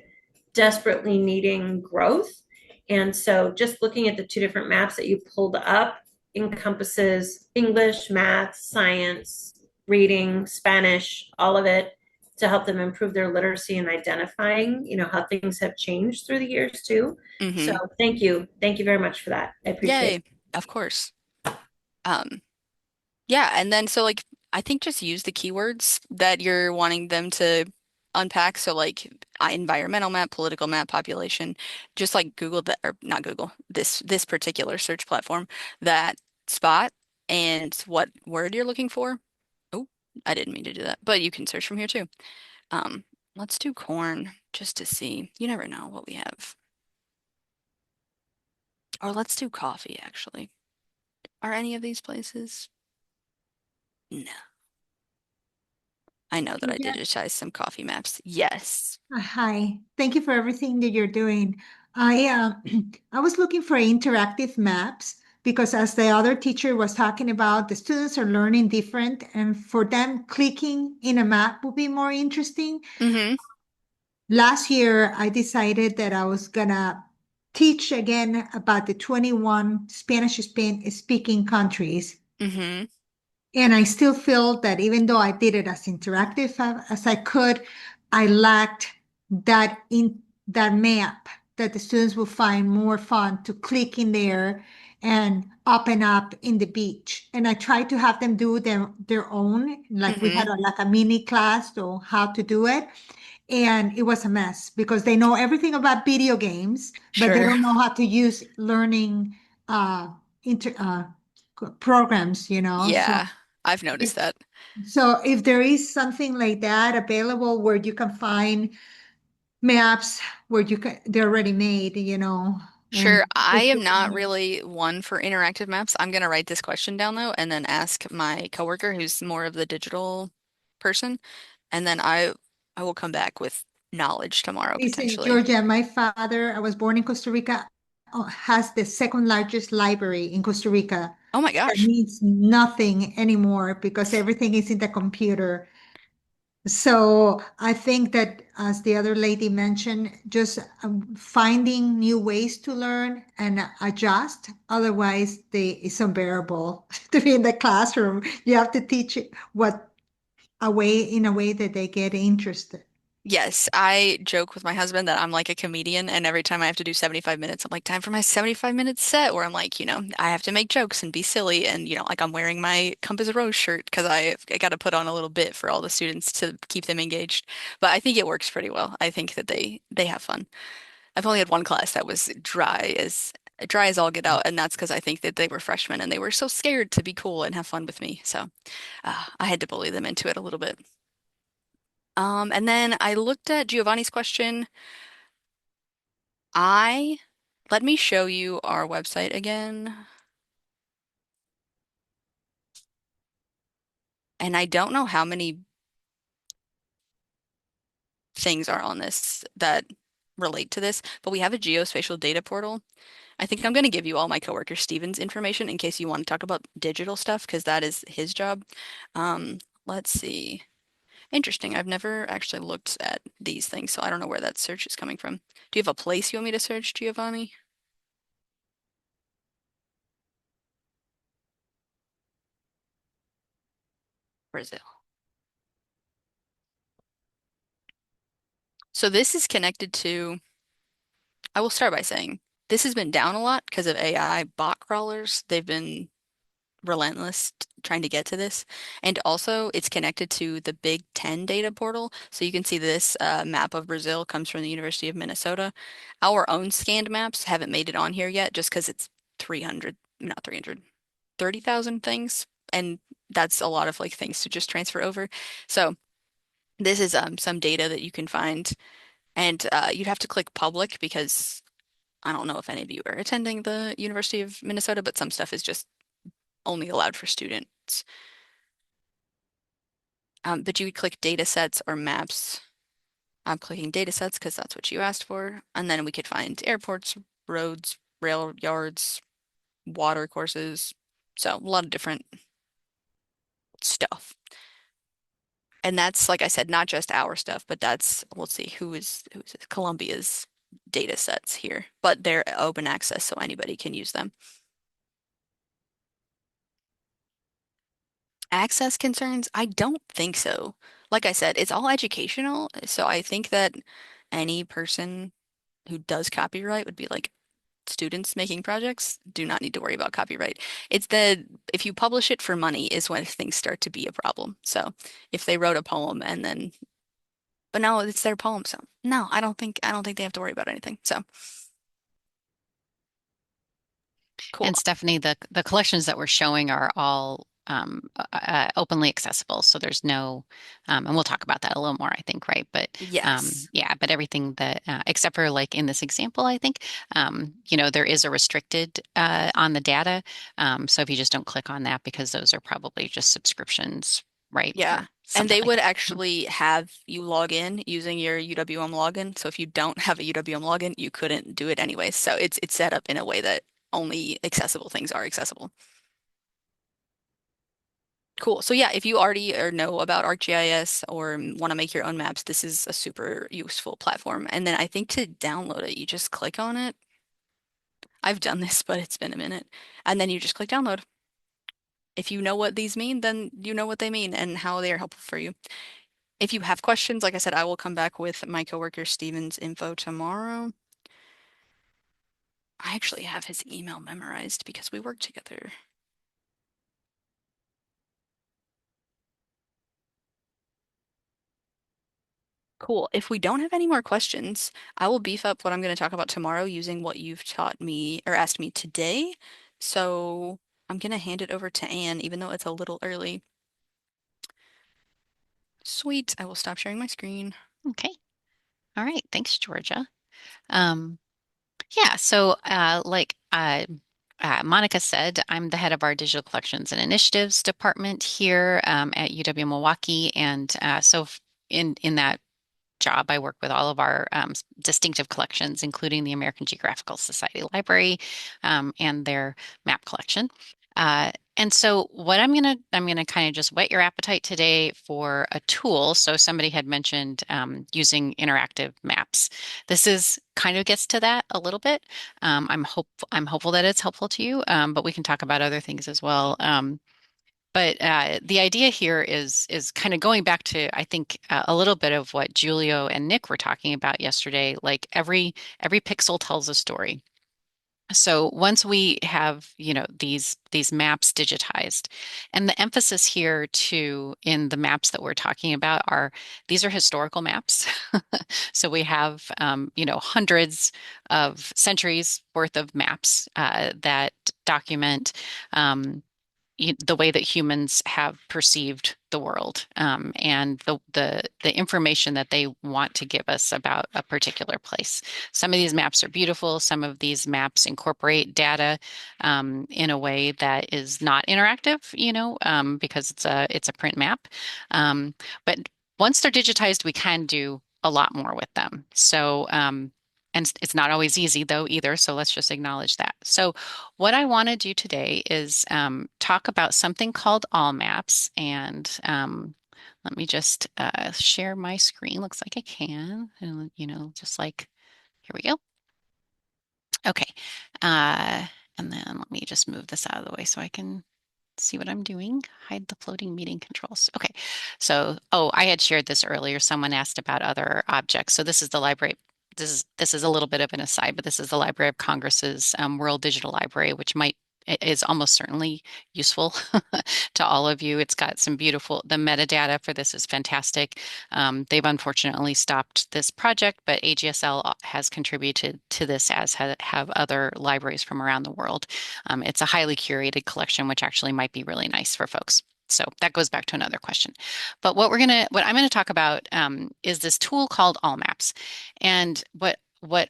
desperately needing growth. And so just looking at the two different maps that you pulled up encompasses English, math, science, reading, Spanish, all of it to help them improve their literacy and identifying, how things have changed through the years too. So Mm-hmm. thank you. Thank you very much for that. I appreciate Yay. it. Of course. Um, yeah, and then so like I think just use the keywords that you're wanting them to unpack. So like environmental map, political map, population, just like Google that or not Google, this particular search platform, that spot and what word you're looking for. Oh, I didn't mean to do that, but you can search from here too. Um, let's do corn just to see. You never know what we have. Or let's do coffee actually. Are any of these places? No. I know that I Yeah. digitized some coffee maps. Yes. Hi, thank you for everything that you're doing. I was looking for interactive maps because as the other teacher was talking about, the students are learning different, and for them, clicking in a map would be more interesting. Mm-hmm. Last year, I decided that I was gonna teach again about the 21 Spanish speaking countries. Mm-hmm. And I still feel that even though I did it as interactive as I could, I lacked that map that the students will find more fun to click in there and open up in the beach. And I tried to have them do their own, like we Mm-hmm. had like a mini class on how to do it. And it was a mess because they know everything about video games, but they Sure. don't know how to use learning uh, inter, programs, So Yeah, I've noticed that. if there is something like that available where you can find maps where they're already made, and Sure, I am not really one for interactive maps. I'm gonna write this question down though, and then ask my coworker who's more of the digital person, and then I will come back with knowledge tomorrow listen, potentially. Georgia, my father, I was born in Costa Rica, has the second largest library in Costa Rica. Oh my That gosh. means nothing anymore because everything is in the computer. So I think that, as the other lady mentioned, just finding new ways to learn and adjust. Otherwise, it's unbearable to be in the classroom. You have to teach it in a way that they get interested. Yes, I joke with my husband that I'm like a comedian, and every time I have to do 75 minutes, I'm like, time for my 75-minute set, where I'm like, I have to make jokes and be silly, and like I'm wearing my Compass Rose shirt because I got to put on a little bit for all the students to keep them engaged. But I think it works pretty well. I think that they have fun. I've only had one class that was dry as all get out, and that's because I think that they were freshmen and they were so scared to be cool and have fun with me. So I had to bully them into it a little bit. And then I looked at Giovanni's question. I Let me show you our website again. And I don't know how many things are on this that relate to this, but we have a geospatial data portal. I think I'm going to give you all my coworker Steven's information in case you want to talk about digital stuff, because that is his job. Let's see. Interesting. I've never actually looked at these things, so I don't know where that search is coming from. Do you have a place you want me to search, Giovanni? Brazil. So this is connected to, I will start by saying this has been down a lot because of AI bot crawlers. They've been relentless trying to get to this. And also it's connected to the Big Ten data portal. So you can see this map of Brazil comes from the University of Minnesota. Our own scanned maps haven't made it on here yet just because it's 300, not 300, 30,000 things. And that's a lot of like things to just transfer over. So this is some data that you can find, and you'd have to click public because I don't know if any of you are attending the University of Minnesota, but some stuff is just only allowed for students. But you would click data sets or maps. I'm clicking data sets because that's what you asked for. And then we could find airports, roads, rail yards, water courses. So a lot of different stuff. And that's, like I said, not just our stuff, but that's, let's see, who's Columbia's. data sets here, but they're open access, so anybody can use them. Access concerns? I don't think so. Like I said, it's all educational, so I think that any person who does copyright would be like students making projects do not need to worry about copyright. It's the if you publish it for money is when things start to be a problem. So if they wrote a poem and then but no, it's their poem, so no, I don't think they have to worry about anything. So cool. And Stephanie, the collections that we're showing are all openly accessible. So there's no, and we'll talk about that a little more, I think, right? But Yes. yeah, but everything that, except for like in this example, I think, there is a restricted on the data. So if you just don't click on that, because those are probably just subscriptions, right? Yeah. Or And something they like would that. actually have you log in using your UWM login. So if you don't have a UWM login, you couldn't do it anyway. So it's set up in a way that only accessible things are accessible. Cool. So yeah, if you already or know about ArcGIS or want to make your own maps, this is a super useful platform. And then I think to download it, you just click on it. I've done this, but it's been a minute. And then you just click download. If you know what these mean, then you know what they mean and how they are helpful for you. If you have questions, like I said, I will come back with my coworker Steven's info tomorrow. I actually have his email memorized because we work together. Cool. If we don't have any more questions, I will beef up what I'm going to talk about tomorrow using what you've taught me or asked me today. So I'm going to hand it over to Anne, even though it's a little early. Sweet. I will stop sharing my screen. Okay. All right. Thanks, Georgia. Um, yeah, so Monica said, I'm the head of our Digital Collections and Initiatives department here at UW-Milwaukee. And in that job, I work with all of our distinctive collections, including the American Geographical Society Library and their map collection. And so what I'm gonna kind of just whet your appetite today for a tool. So somebody had mentioned using interactive maps. This is kind of gets to that a little bit. I'm hopeful that it's helpful to you, but we can talk about other things as well. But the idea here is kind of going back to, I think, a little bit of what Julio and Nick were talking about yesterday. Like every pixel tells a story. So once we have, these maps digitized, and the emphasis here too in the maps that we're talking about are these are historical maps. So we have, hundreds of centuries worth of maps that document the way that humans have perceived the world and the information that they want to give us about a particular place. Some of these maps are beautiful. Some of these maps incorporate data in a way that is not interactive, because it's a print map. But once they're digitized, we can do a lot more with them. So and it's not always easy though either. So let's just acknowledge that. So what I want to do today is talk about something called all maps. And let me just share my screen. Looks like I can. And, just like, here we go. Okay. Uh, and then let me just move this out of the way so I can see what I'm doing. Hide the floating meeting controls. Okay. So, I had shared this earlier. Someone asked about other objects. So this is the library. This is a little bit of an aside, but this is the Library of Congress's World Digital Library, which is almost certainly useful to all of you. It's got the metadata for this is fantastic. They've unfortunately stopped this project, but AGSL has contributed to this, as have other libraries from around the world. It's a highly curated collection, which actually might be really nice for folks. So that goes back to another question. But what I'm going to talk about is this tool called All Maps. And what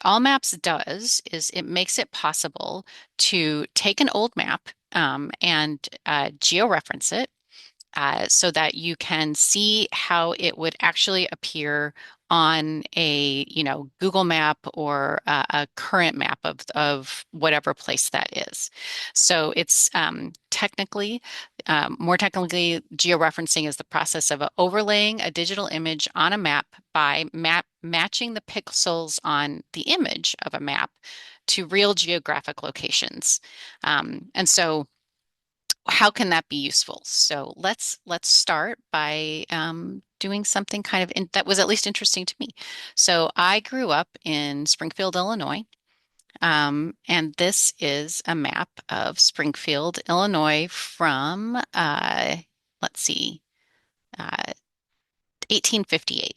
All Maps does is it makes it possible to take an old map and georeference it so that you can see how it would actually appear on a, Google map or a current map of whatever place that is. So it's more technically, georeferencing is the process of overlaying a digital image on a map by matching the pixels on the image of a map to real geographic locations. And so how can that be useful? So let's start by doing something kind of that was at least interesting to me. So I grew up in Springfield, Illinois, and this is a map of Springfield, Illinois from let's see, 1858.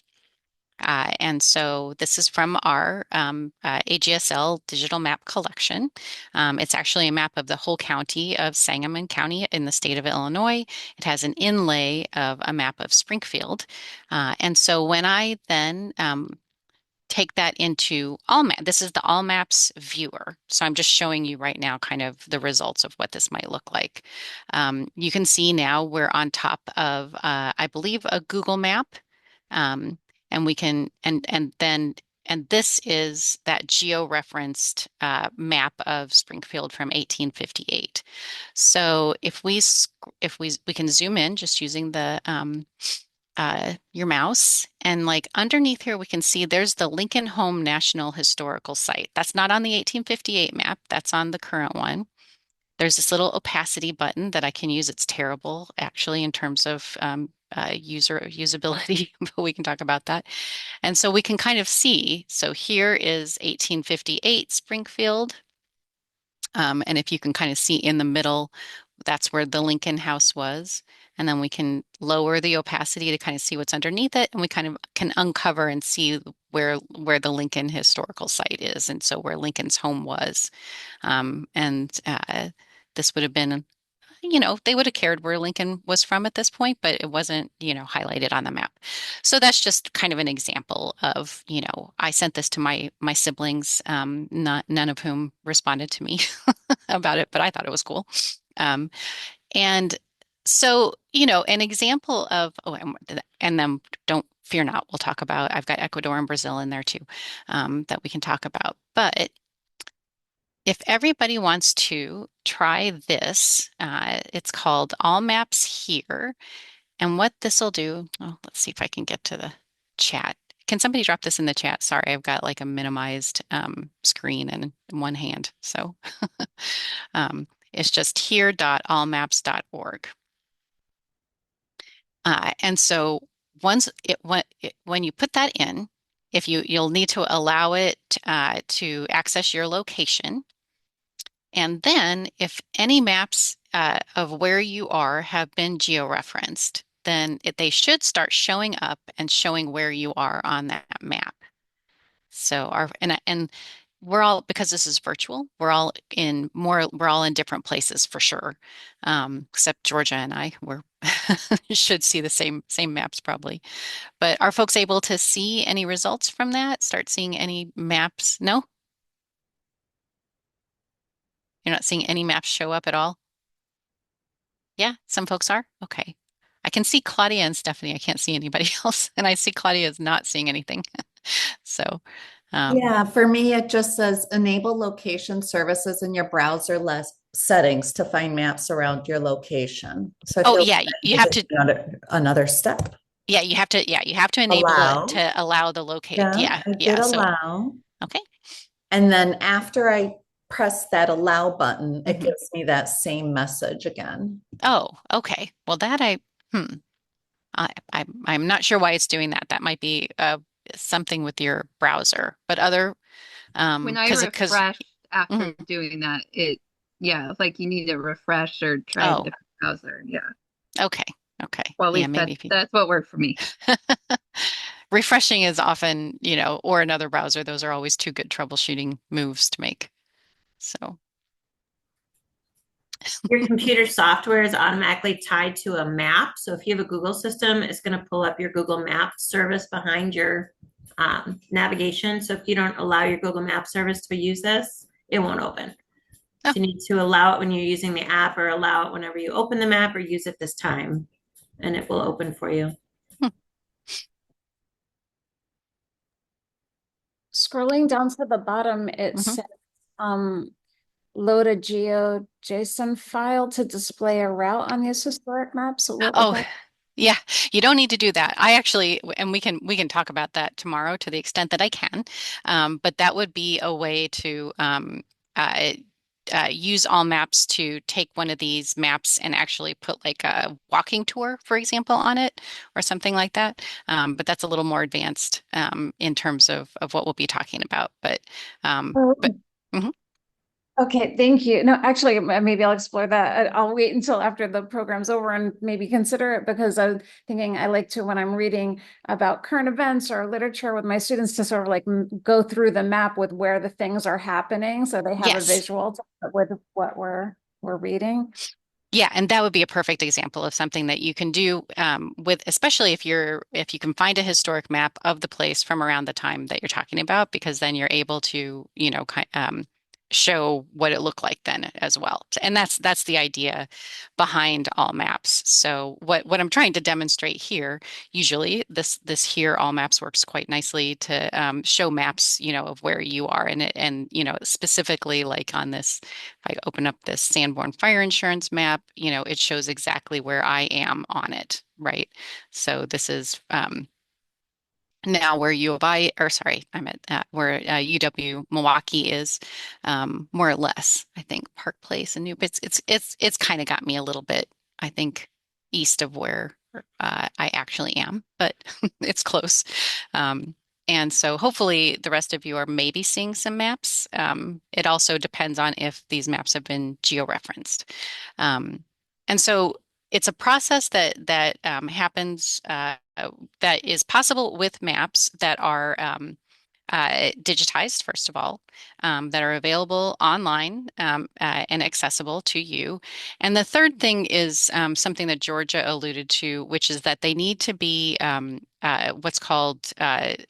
And so this is from our AGSL digital map collection. It's actually a map of the whole county of Sangamon County in the state of Illinois. It has an inlay of a map of Springfield. And so when I then take that into this is the All Maps viewer. So I'm just showing you right now kind of the results of what this might look like. You can see now we're on top of, I believe, a Google map. And we can, and this is that geo-referenced map of Springfield from 1858. So if we can zoom in just using the your mouse, and like underneath here we can see there's the Lincoln Home National Historical Site. That's not on the 1858 map, that's on the current one. There's this little opacity button that I can use. It's terrible actually in terms of usability, but we can talk about that. And so we can kind of see, so here is 1858 Springfield. And if you can kind of see in the middle, that's where the Lincoln House was. And then we can lower the opacity to kind of see what's underneath it. And we kind of can uncover and see where the Lincoln historical site is. And so where Lincoln's home was. This would have been, they would have cared where Lincoln was from at this point, but it wasn't, highlighted on the map. So that's just kind of an example of, I sent this to my siblings, none of whom responded to me about it, but I thought it was cool. And so, an example of, and then don't fear not, we'll talk about, I've got Ecuador and Brazil in there too, that we can talk about. But if everybody wants to try this, it's called All Maps Here. And what this will do, let's see if I can get to the chat. Can somebody drop this in the chat? Sorry, I've got like a minimized screen and one hand. So it's just here.allmaps.org. And so when you put that in, you'll need to allow it to access your location. And then if any maps of where you are have been georeferenced, then they should start showing up and showing where you are on that map. So and we're all, because this is virtual, we're all in different places for sure. Except Georgia and I, should see the same maps probably. But are folks able to see any results from that? Start seeing any maps? No? You're not seeing any maps show up at all? Yeah, some folks are? Okay. I can see Claudia and Stephanie. I can't see anybody else. And I see Claudia is not seeing anything. So, yeah, for me, it just says enable location services in your browser settings to find maps around your location. So you have to another step. Yeah, you have to enable it to allow the location. I did allow. Okay. And then after I press that allow button, it gives me that same message again. Oh, okay. Well, I'm not sure why it's doing that. That might be something with your browser, but when I refresh after doing that, like you need to refresh or try a different browser. Yeah. Okay. Well, at least that's what worked for me. Refreshing is often, or another browser. Those are always two good troubleshooting moves to make. So your computer software is automatically tied to a map. So if you have a Google system, it's going to pull up your Google Maps service behind your navigation. So if you don't allow your Google Maps service to use this, it won't open. So you need to allow it when you're using the app, or allow it whenever you open the map, or use it this time, and it will open for you. scrolling down to the bottom, it says load a GeoJSON file to display a route on these historic maps. So what would that? Yeah, you don't need to do that. I actually, and we can talk about that tomorrow to the extent that I can. But that would be a way to use all maps to take one of these maps and actually put like a walking tour, for example, on it or something like that. But that's a little more advanced in terms of what we'll be talking about. But mhm. Okay, thank you. No, actually, maybe I'll explore that. I'll wait until after the program's over and maybe consider it, because I'm thinking I like to, when I'm reading about current events or literature with my students, to sort of like go through the map with where the things are happening, so they have a visual with what we're reading. Yeah, and that would be a perfect example of something that you can do with, especially if you can find a historic map of the place from around the time that you're talking about, because then you're able to, show what it looked like then as well. And that's the idea behind all maps. So what I'm trying to demonstrate here, usually this here all maps works quite nicely to show maps, of where you are in it, and specifically like on this. If I open up this Sanborn fire insurance map, it shows exactly where I am on it, right? So this is now where U of I, or sorry, I'm at where UW-Milwaukee is, more or less. I think Park Place and New, it's kind of got me a little bit, I think, east of where I actually am, but it's close. And so hopefully the rest of you are maybe seeing some maps. It also depends on if these maps have been georeferenced. And so it's a process that happens that is possible with maps that are digitized, first of all, that are available online and accessible to you. And the third thing is something that Georgia alluded to, which is that they need to be what's called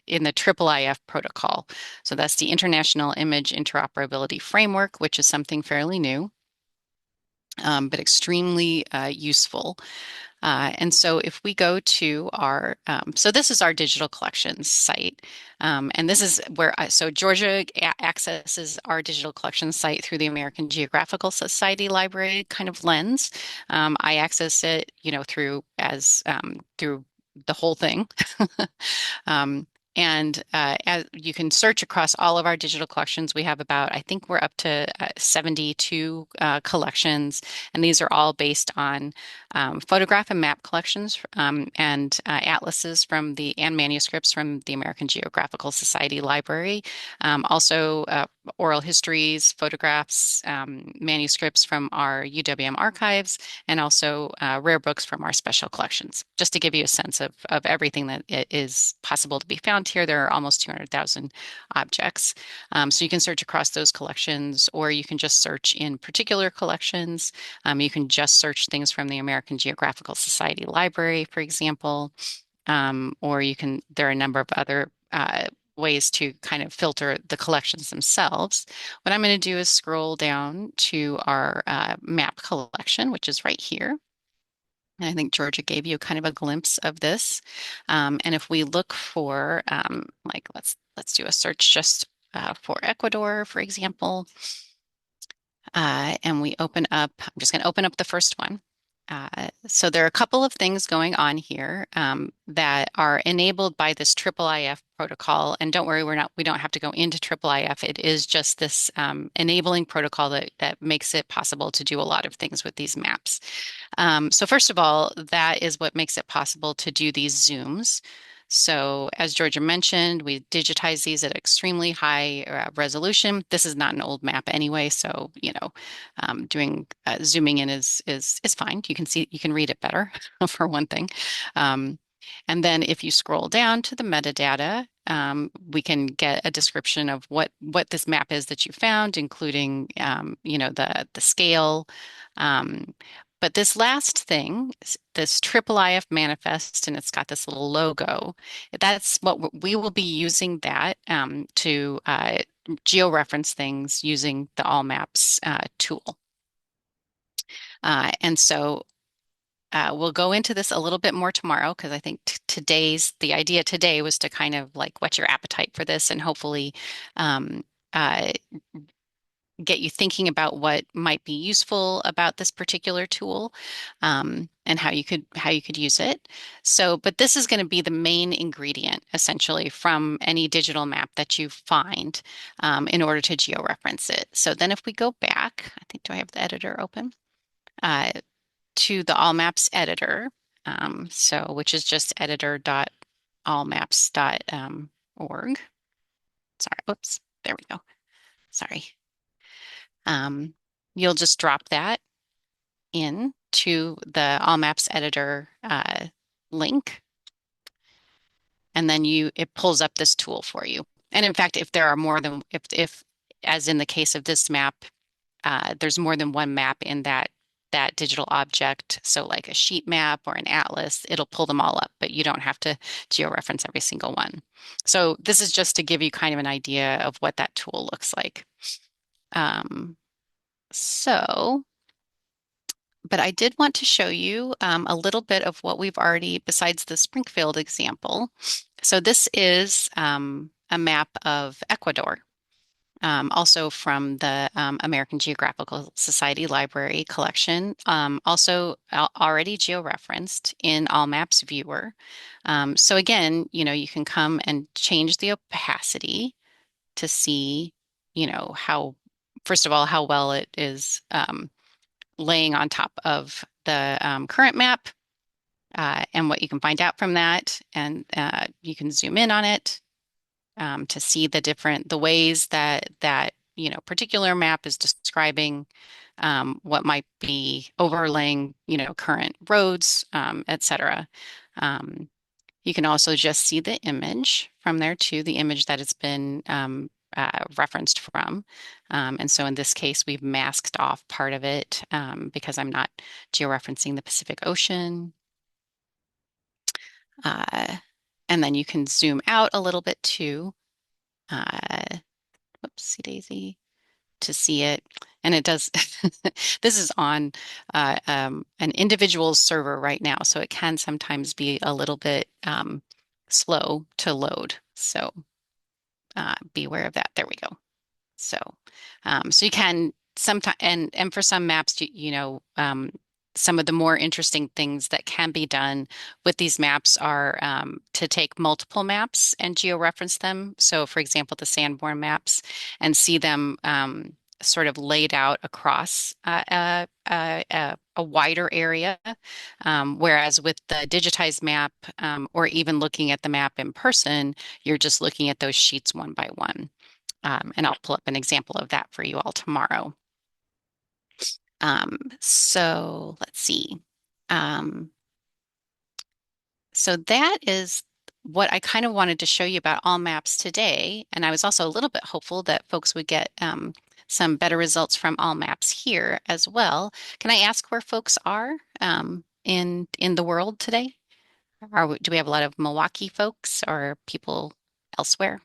in the IIIF protocol. So that's the International Image Interoperability Framework, which is something fairly new, but extremely useful. And so if we go to our, so this is our digital collections site. And this is where, so Georgia accesses our digital collections site through the American Geographical Society Library kind of lens. I access it, through the whole thing. And as you can search across all of our digital collections, we have I think we're up to 72 collections, and these are all based on photograph and map collections and atlases and manuscripts from the American Geographical Society Library. Also oral histories, photographs, manuscripts from our UWM archives, and also rare books from our special collections, just to give you a sense of everything that is possible to be found here. There are almost 200,000 objects. So you can search across those collections, or you can just search in particular collections. You can just search things from the American Geographical Society Library, for example, or there are a number of other ways to kind of filter the collections themselves. What I'm going to do is scroll down to our map collection, which is right here. And I think Georgia gave you kind of a glimpse of this. And if we look for, let's do a search just for Ecuador, for example. And we open up, I'm just going to open up the first one. So there are a couple of things going on here that are enabled by this IIIF protocol. And don't worry, we don't have to go into IIIF. It is just this enabling protocol that makes it possible to do a lot of things with these maps. So first of all, that is what makes it possible to do these zooms. So as Georgia mentioned, we digitize these at extremely high resolution. This is not an old map anyway, so doing zooming in is fine. You can read it better for one thing. And then if you scroll down to the metadata, we can get a description of what this map is that you found, including the scale. But this last thing, this IIIF manifest, and it's got this little logo, that's what we will be using that to georeference things using the All Maps tool. And so we'll go into this a little bit more tomorrow because I think the idea today was to kind of like whet your appetite for this and hopefully um, uh, get you thinking about what might be useful about this particular tool, and how you could use it. So, but this is going to be the main ingredient essentially from any digital map that you find, in order to georeference it. So then if we go back, I think, do I have the editor open? To the All Maps editor, which is just editor.allmaps.org. Sorry, whoops, there we go. Sorry. You'll just drop that in to the All Maps editor link, and then it pulls up this tool for you. And in fact, if there are more than, if as in the case of this map, there's more than one map in that digital object. So like a sheet map or an atlas, it'll pull them all up, but you don't have to georeference every single one. So this is just to give you kind of an idea of what that tool looks like. But I did want to show you a little bit of what we've already, besides the Springfield example. So this is a map of Ecuador, also from the American Geographical Society Library collection, also already georeferenced in All Maps Viewer. So again, you can come and change the opacity to see, first of all, how well it is laying on top of the current map, and what you can find out from that. And you can zoom in on it to see the ways that particular map is describing what might be overlaying, current roads, etc. You can also just see the image from there too, the image that it's been referenced from. And so in this case, we've masked off part of it because I'm not georeferencing the Pacific Ocean. And then you can zoom out a little bit too. Whoopsie daisy, to see it. And it does, this is on an individual server right now, so it can sometimes be a little bit slow to load. So be aware of that. There we go. So, so you can sometimes, and for some maps, some of the more interesting things that can be done with these maps are to take multiple maps and georeference them. So, for example, the Sanborn maps, and see them sort of laid out across a wider area. Whereas with the digitized map, or even looking at the map in person, you're just looking at those sheets one by one. And I'll pull up an example of that for you all tomorrow. So let's see. So that is what I kind of wanted to show you about All Maps today. And I was also a little bit hopeful that folks would get some better results from All Maps here as well. Can I ask where folks are in the world today? Do we have a lot of Milwaukee folks or people elsewhere?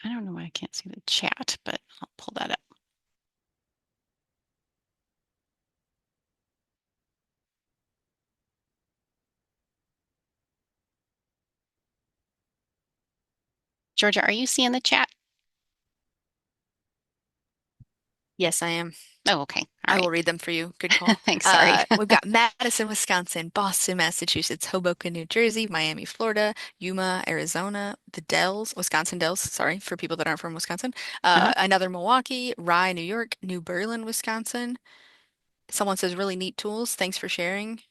I don't know why I can't see the chat, but I'll pull that up. Georgia, are you seeing the chat? Yes, I am. Oh, okay. I will read them for you. Good call. Thanks. Sorry. We've got Madison, Wisconsin, Boston, Massachusetts, Hoboken, New Jersey, Miami, Florida, Yuma, Arizona, the Dells, Wisconsin Dells, sorry, for people that aren't from Wisconsin. Another Milwaukee, Rye, New York, New Berlin, Wisconsin. Someone says really neat tools. Thanks for sharing.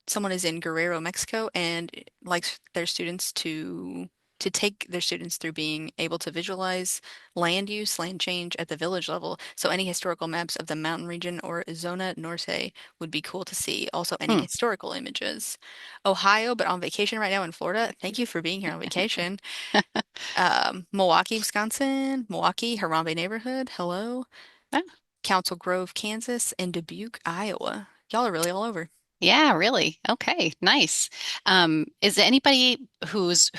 Someone is in Guerrero, Mexico, and likes their students to take their students through being able to visualize land use, land change at the village level. So any historical maps of the mountain region or zona norte would be cool to see. Also any historical images. Ohio, but on vacation right now in Florida. Thank you for being here on vacation. Milwaukee, Wisconsin, Milwaukee, Harambe neighborhood. Hello. Council Grove, Kansas, and Dubuque, Iowa. Y'all are really all over. Yeah, really. Okay, nice. Is there anybody who's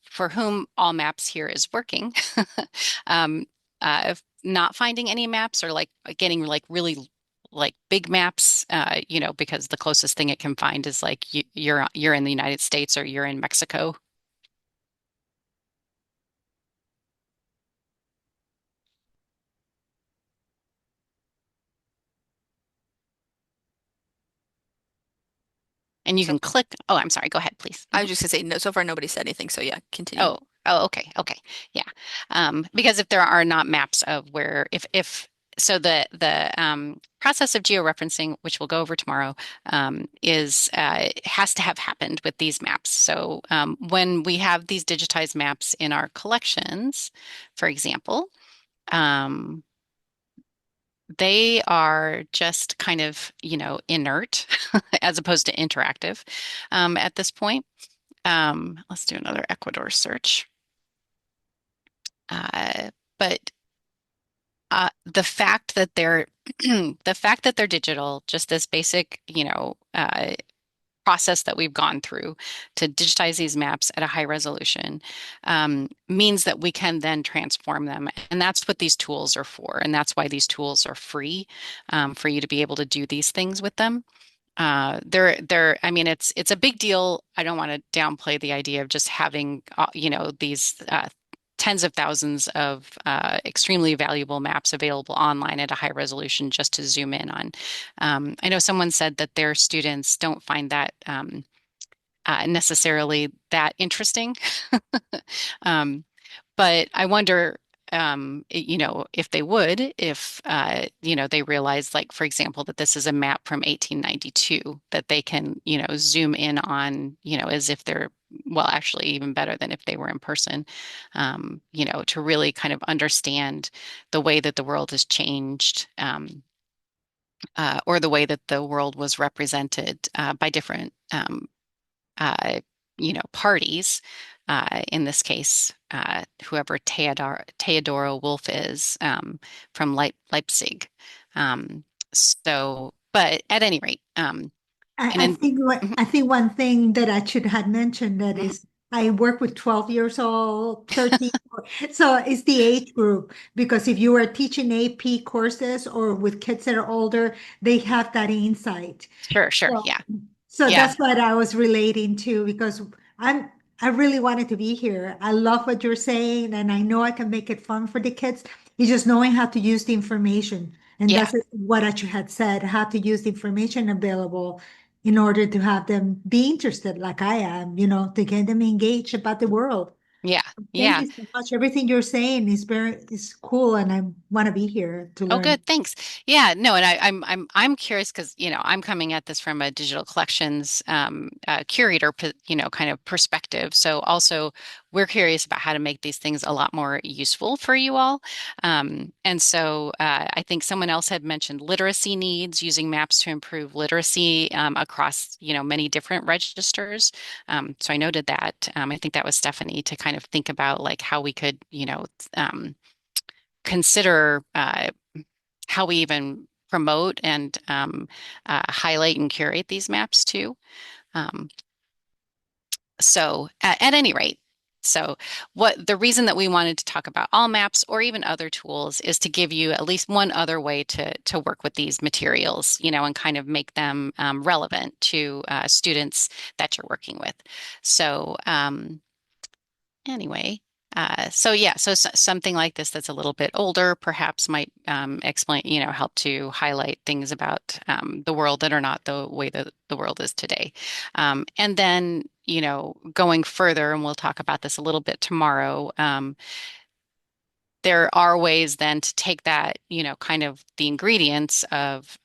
for whom All Maps here is working? not finding any maps or like getting like really like big maps, because the closest thing it can find is like you're in the United States or you're in Mexico. And you can click. Oh, I'm sorry. Go ahead, please. I was just gonna say, no, so far nobody said anything. So yeah, continue. Okay. Yeah. Because if there are not maps of where, if so the process of georeferencing, which we'll go over tomorrow, is has to have happened with these maps. So when we have these digitized maps in our collections, for example, they are just kind of, inert as opposed to interactive at this point. Let's do another Ecuador search. But the fact that they're the fact that they're digital, just this basic, process that we've gone through to digitize these maps at a high resolution, means that we can then transform them. And that's what these tools are for. And that's why these tools are free, for you to be able to do these things with them. I mean, it's a big deal. I don't want to downplay the idea of just having, these tens of thousands of extremely valuable maps available online at a high resolution just to zoom in on. I know someone said that their students don't find that necessarily that interesting. But I wonder, if they would, if, they realize, like, for example, that this is a map from 1892 that they can, zoom in on, as if they're, well, actually even better than if they were in person, to really kind of understand the way that the world has changed, or the way that the world was represented by different parties. In this case, whoever Theodora Wolf is, from Leipzig. But at any rate, I think Mhm. I think one thing that I should have mentioned that is I work with 12 years old, 13. So it's the age group because if you are teaching AP courses or with kids that are older, they have that insight. Sure, So, yeah, so yeah, that's what I was relating to because I really wanted to be here. I love what you're saying, and I know I can make it fun for the kids. It's just knowing how to use the information. And yeah. that's what you had said, how to use the information available in order to have them be interested, like I am, to get them engaged about the world. Yeah, Thank yeah. you so much. Everything you're saying is cool, and I want to be here to Oh, learn. good. Thanks. Yeah, no, and I'm curious because I'm coming at this from a digital collections curator, kind of perspective. So also, we're curious about how to make these things a lot more useful for you all. And so I think someone else had mentioned literacy needs, using maps to improve literacy across many different registers. So I noted that. I think that was Stephanie to kind of think about like how we could consider how we even promote and highlight and curate these maps too. Um, so at any rate, so what the reason that we wanted to talk about all maps or even other tools is to give you at least one other way to work with these materials, and kind of make them relevant to students that you're working with. So anyway, so something like this that's a little bit older perhaps might explain, help to highlight things about the world that are not the way that the world is today. And then, going further, and we'll talk about this a little bit tomorrow, there are ways then to take that, kind of the ingredients of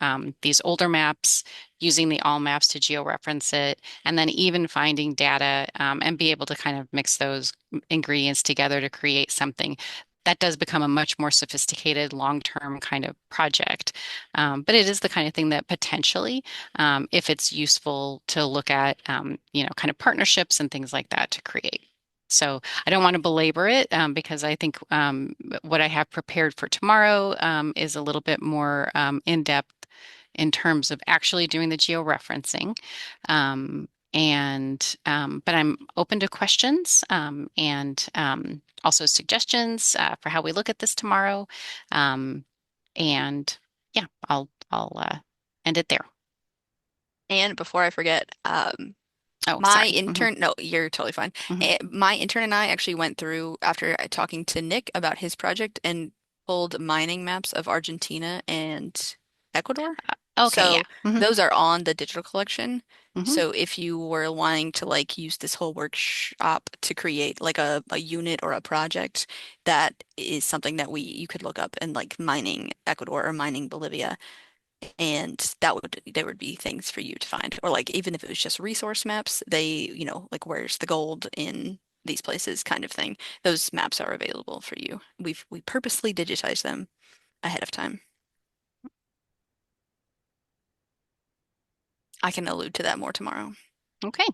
these older maps, using the all maps to georeference it, and then even finding data and be able to kind of mix those ingredients together to create something that does become a much more sophisticated long-term kind of project. But it is the kind of thing that potentially, if it's useful to look at, kind of partnerships and things like that to create. So I don't want to belabor it because I think what I have prepared for tomorrow is a little bit more in depth in terms of actually doing the georeferencing. But I'm open to questions and also suggestions for how we look at this tomorrow. And yeah, I'll end it there. And before I forget, Oh, my sorry. intern, no, you're totally fine. My intern and I actually went through after talking to Nick about his project and pulled mining maps of Argentina and Ecuador. Okay, So yeah. those are on the digital collection. So if you were wanting to like use this whole workshop to create like a unit or a project, that is something that you could look up and like mining Ecuador or mining Bolivia. And there would be things for you to find. Or like even if it was just resource maps, like where's the gold in these places kind of thing. Those maps are available for you. We purposely digitized them ahead of time. I can allude to that more tomorrow. Okay.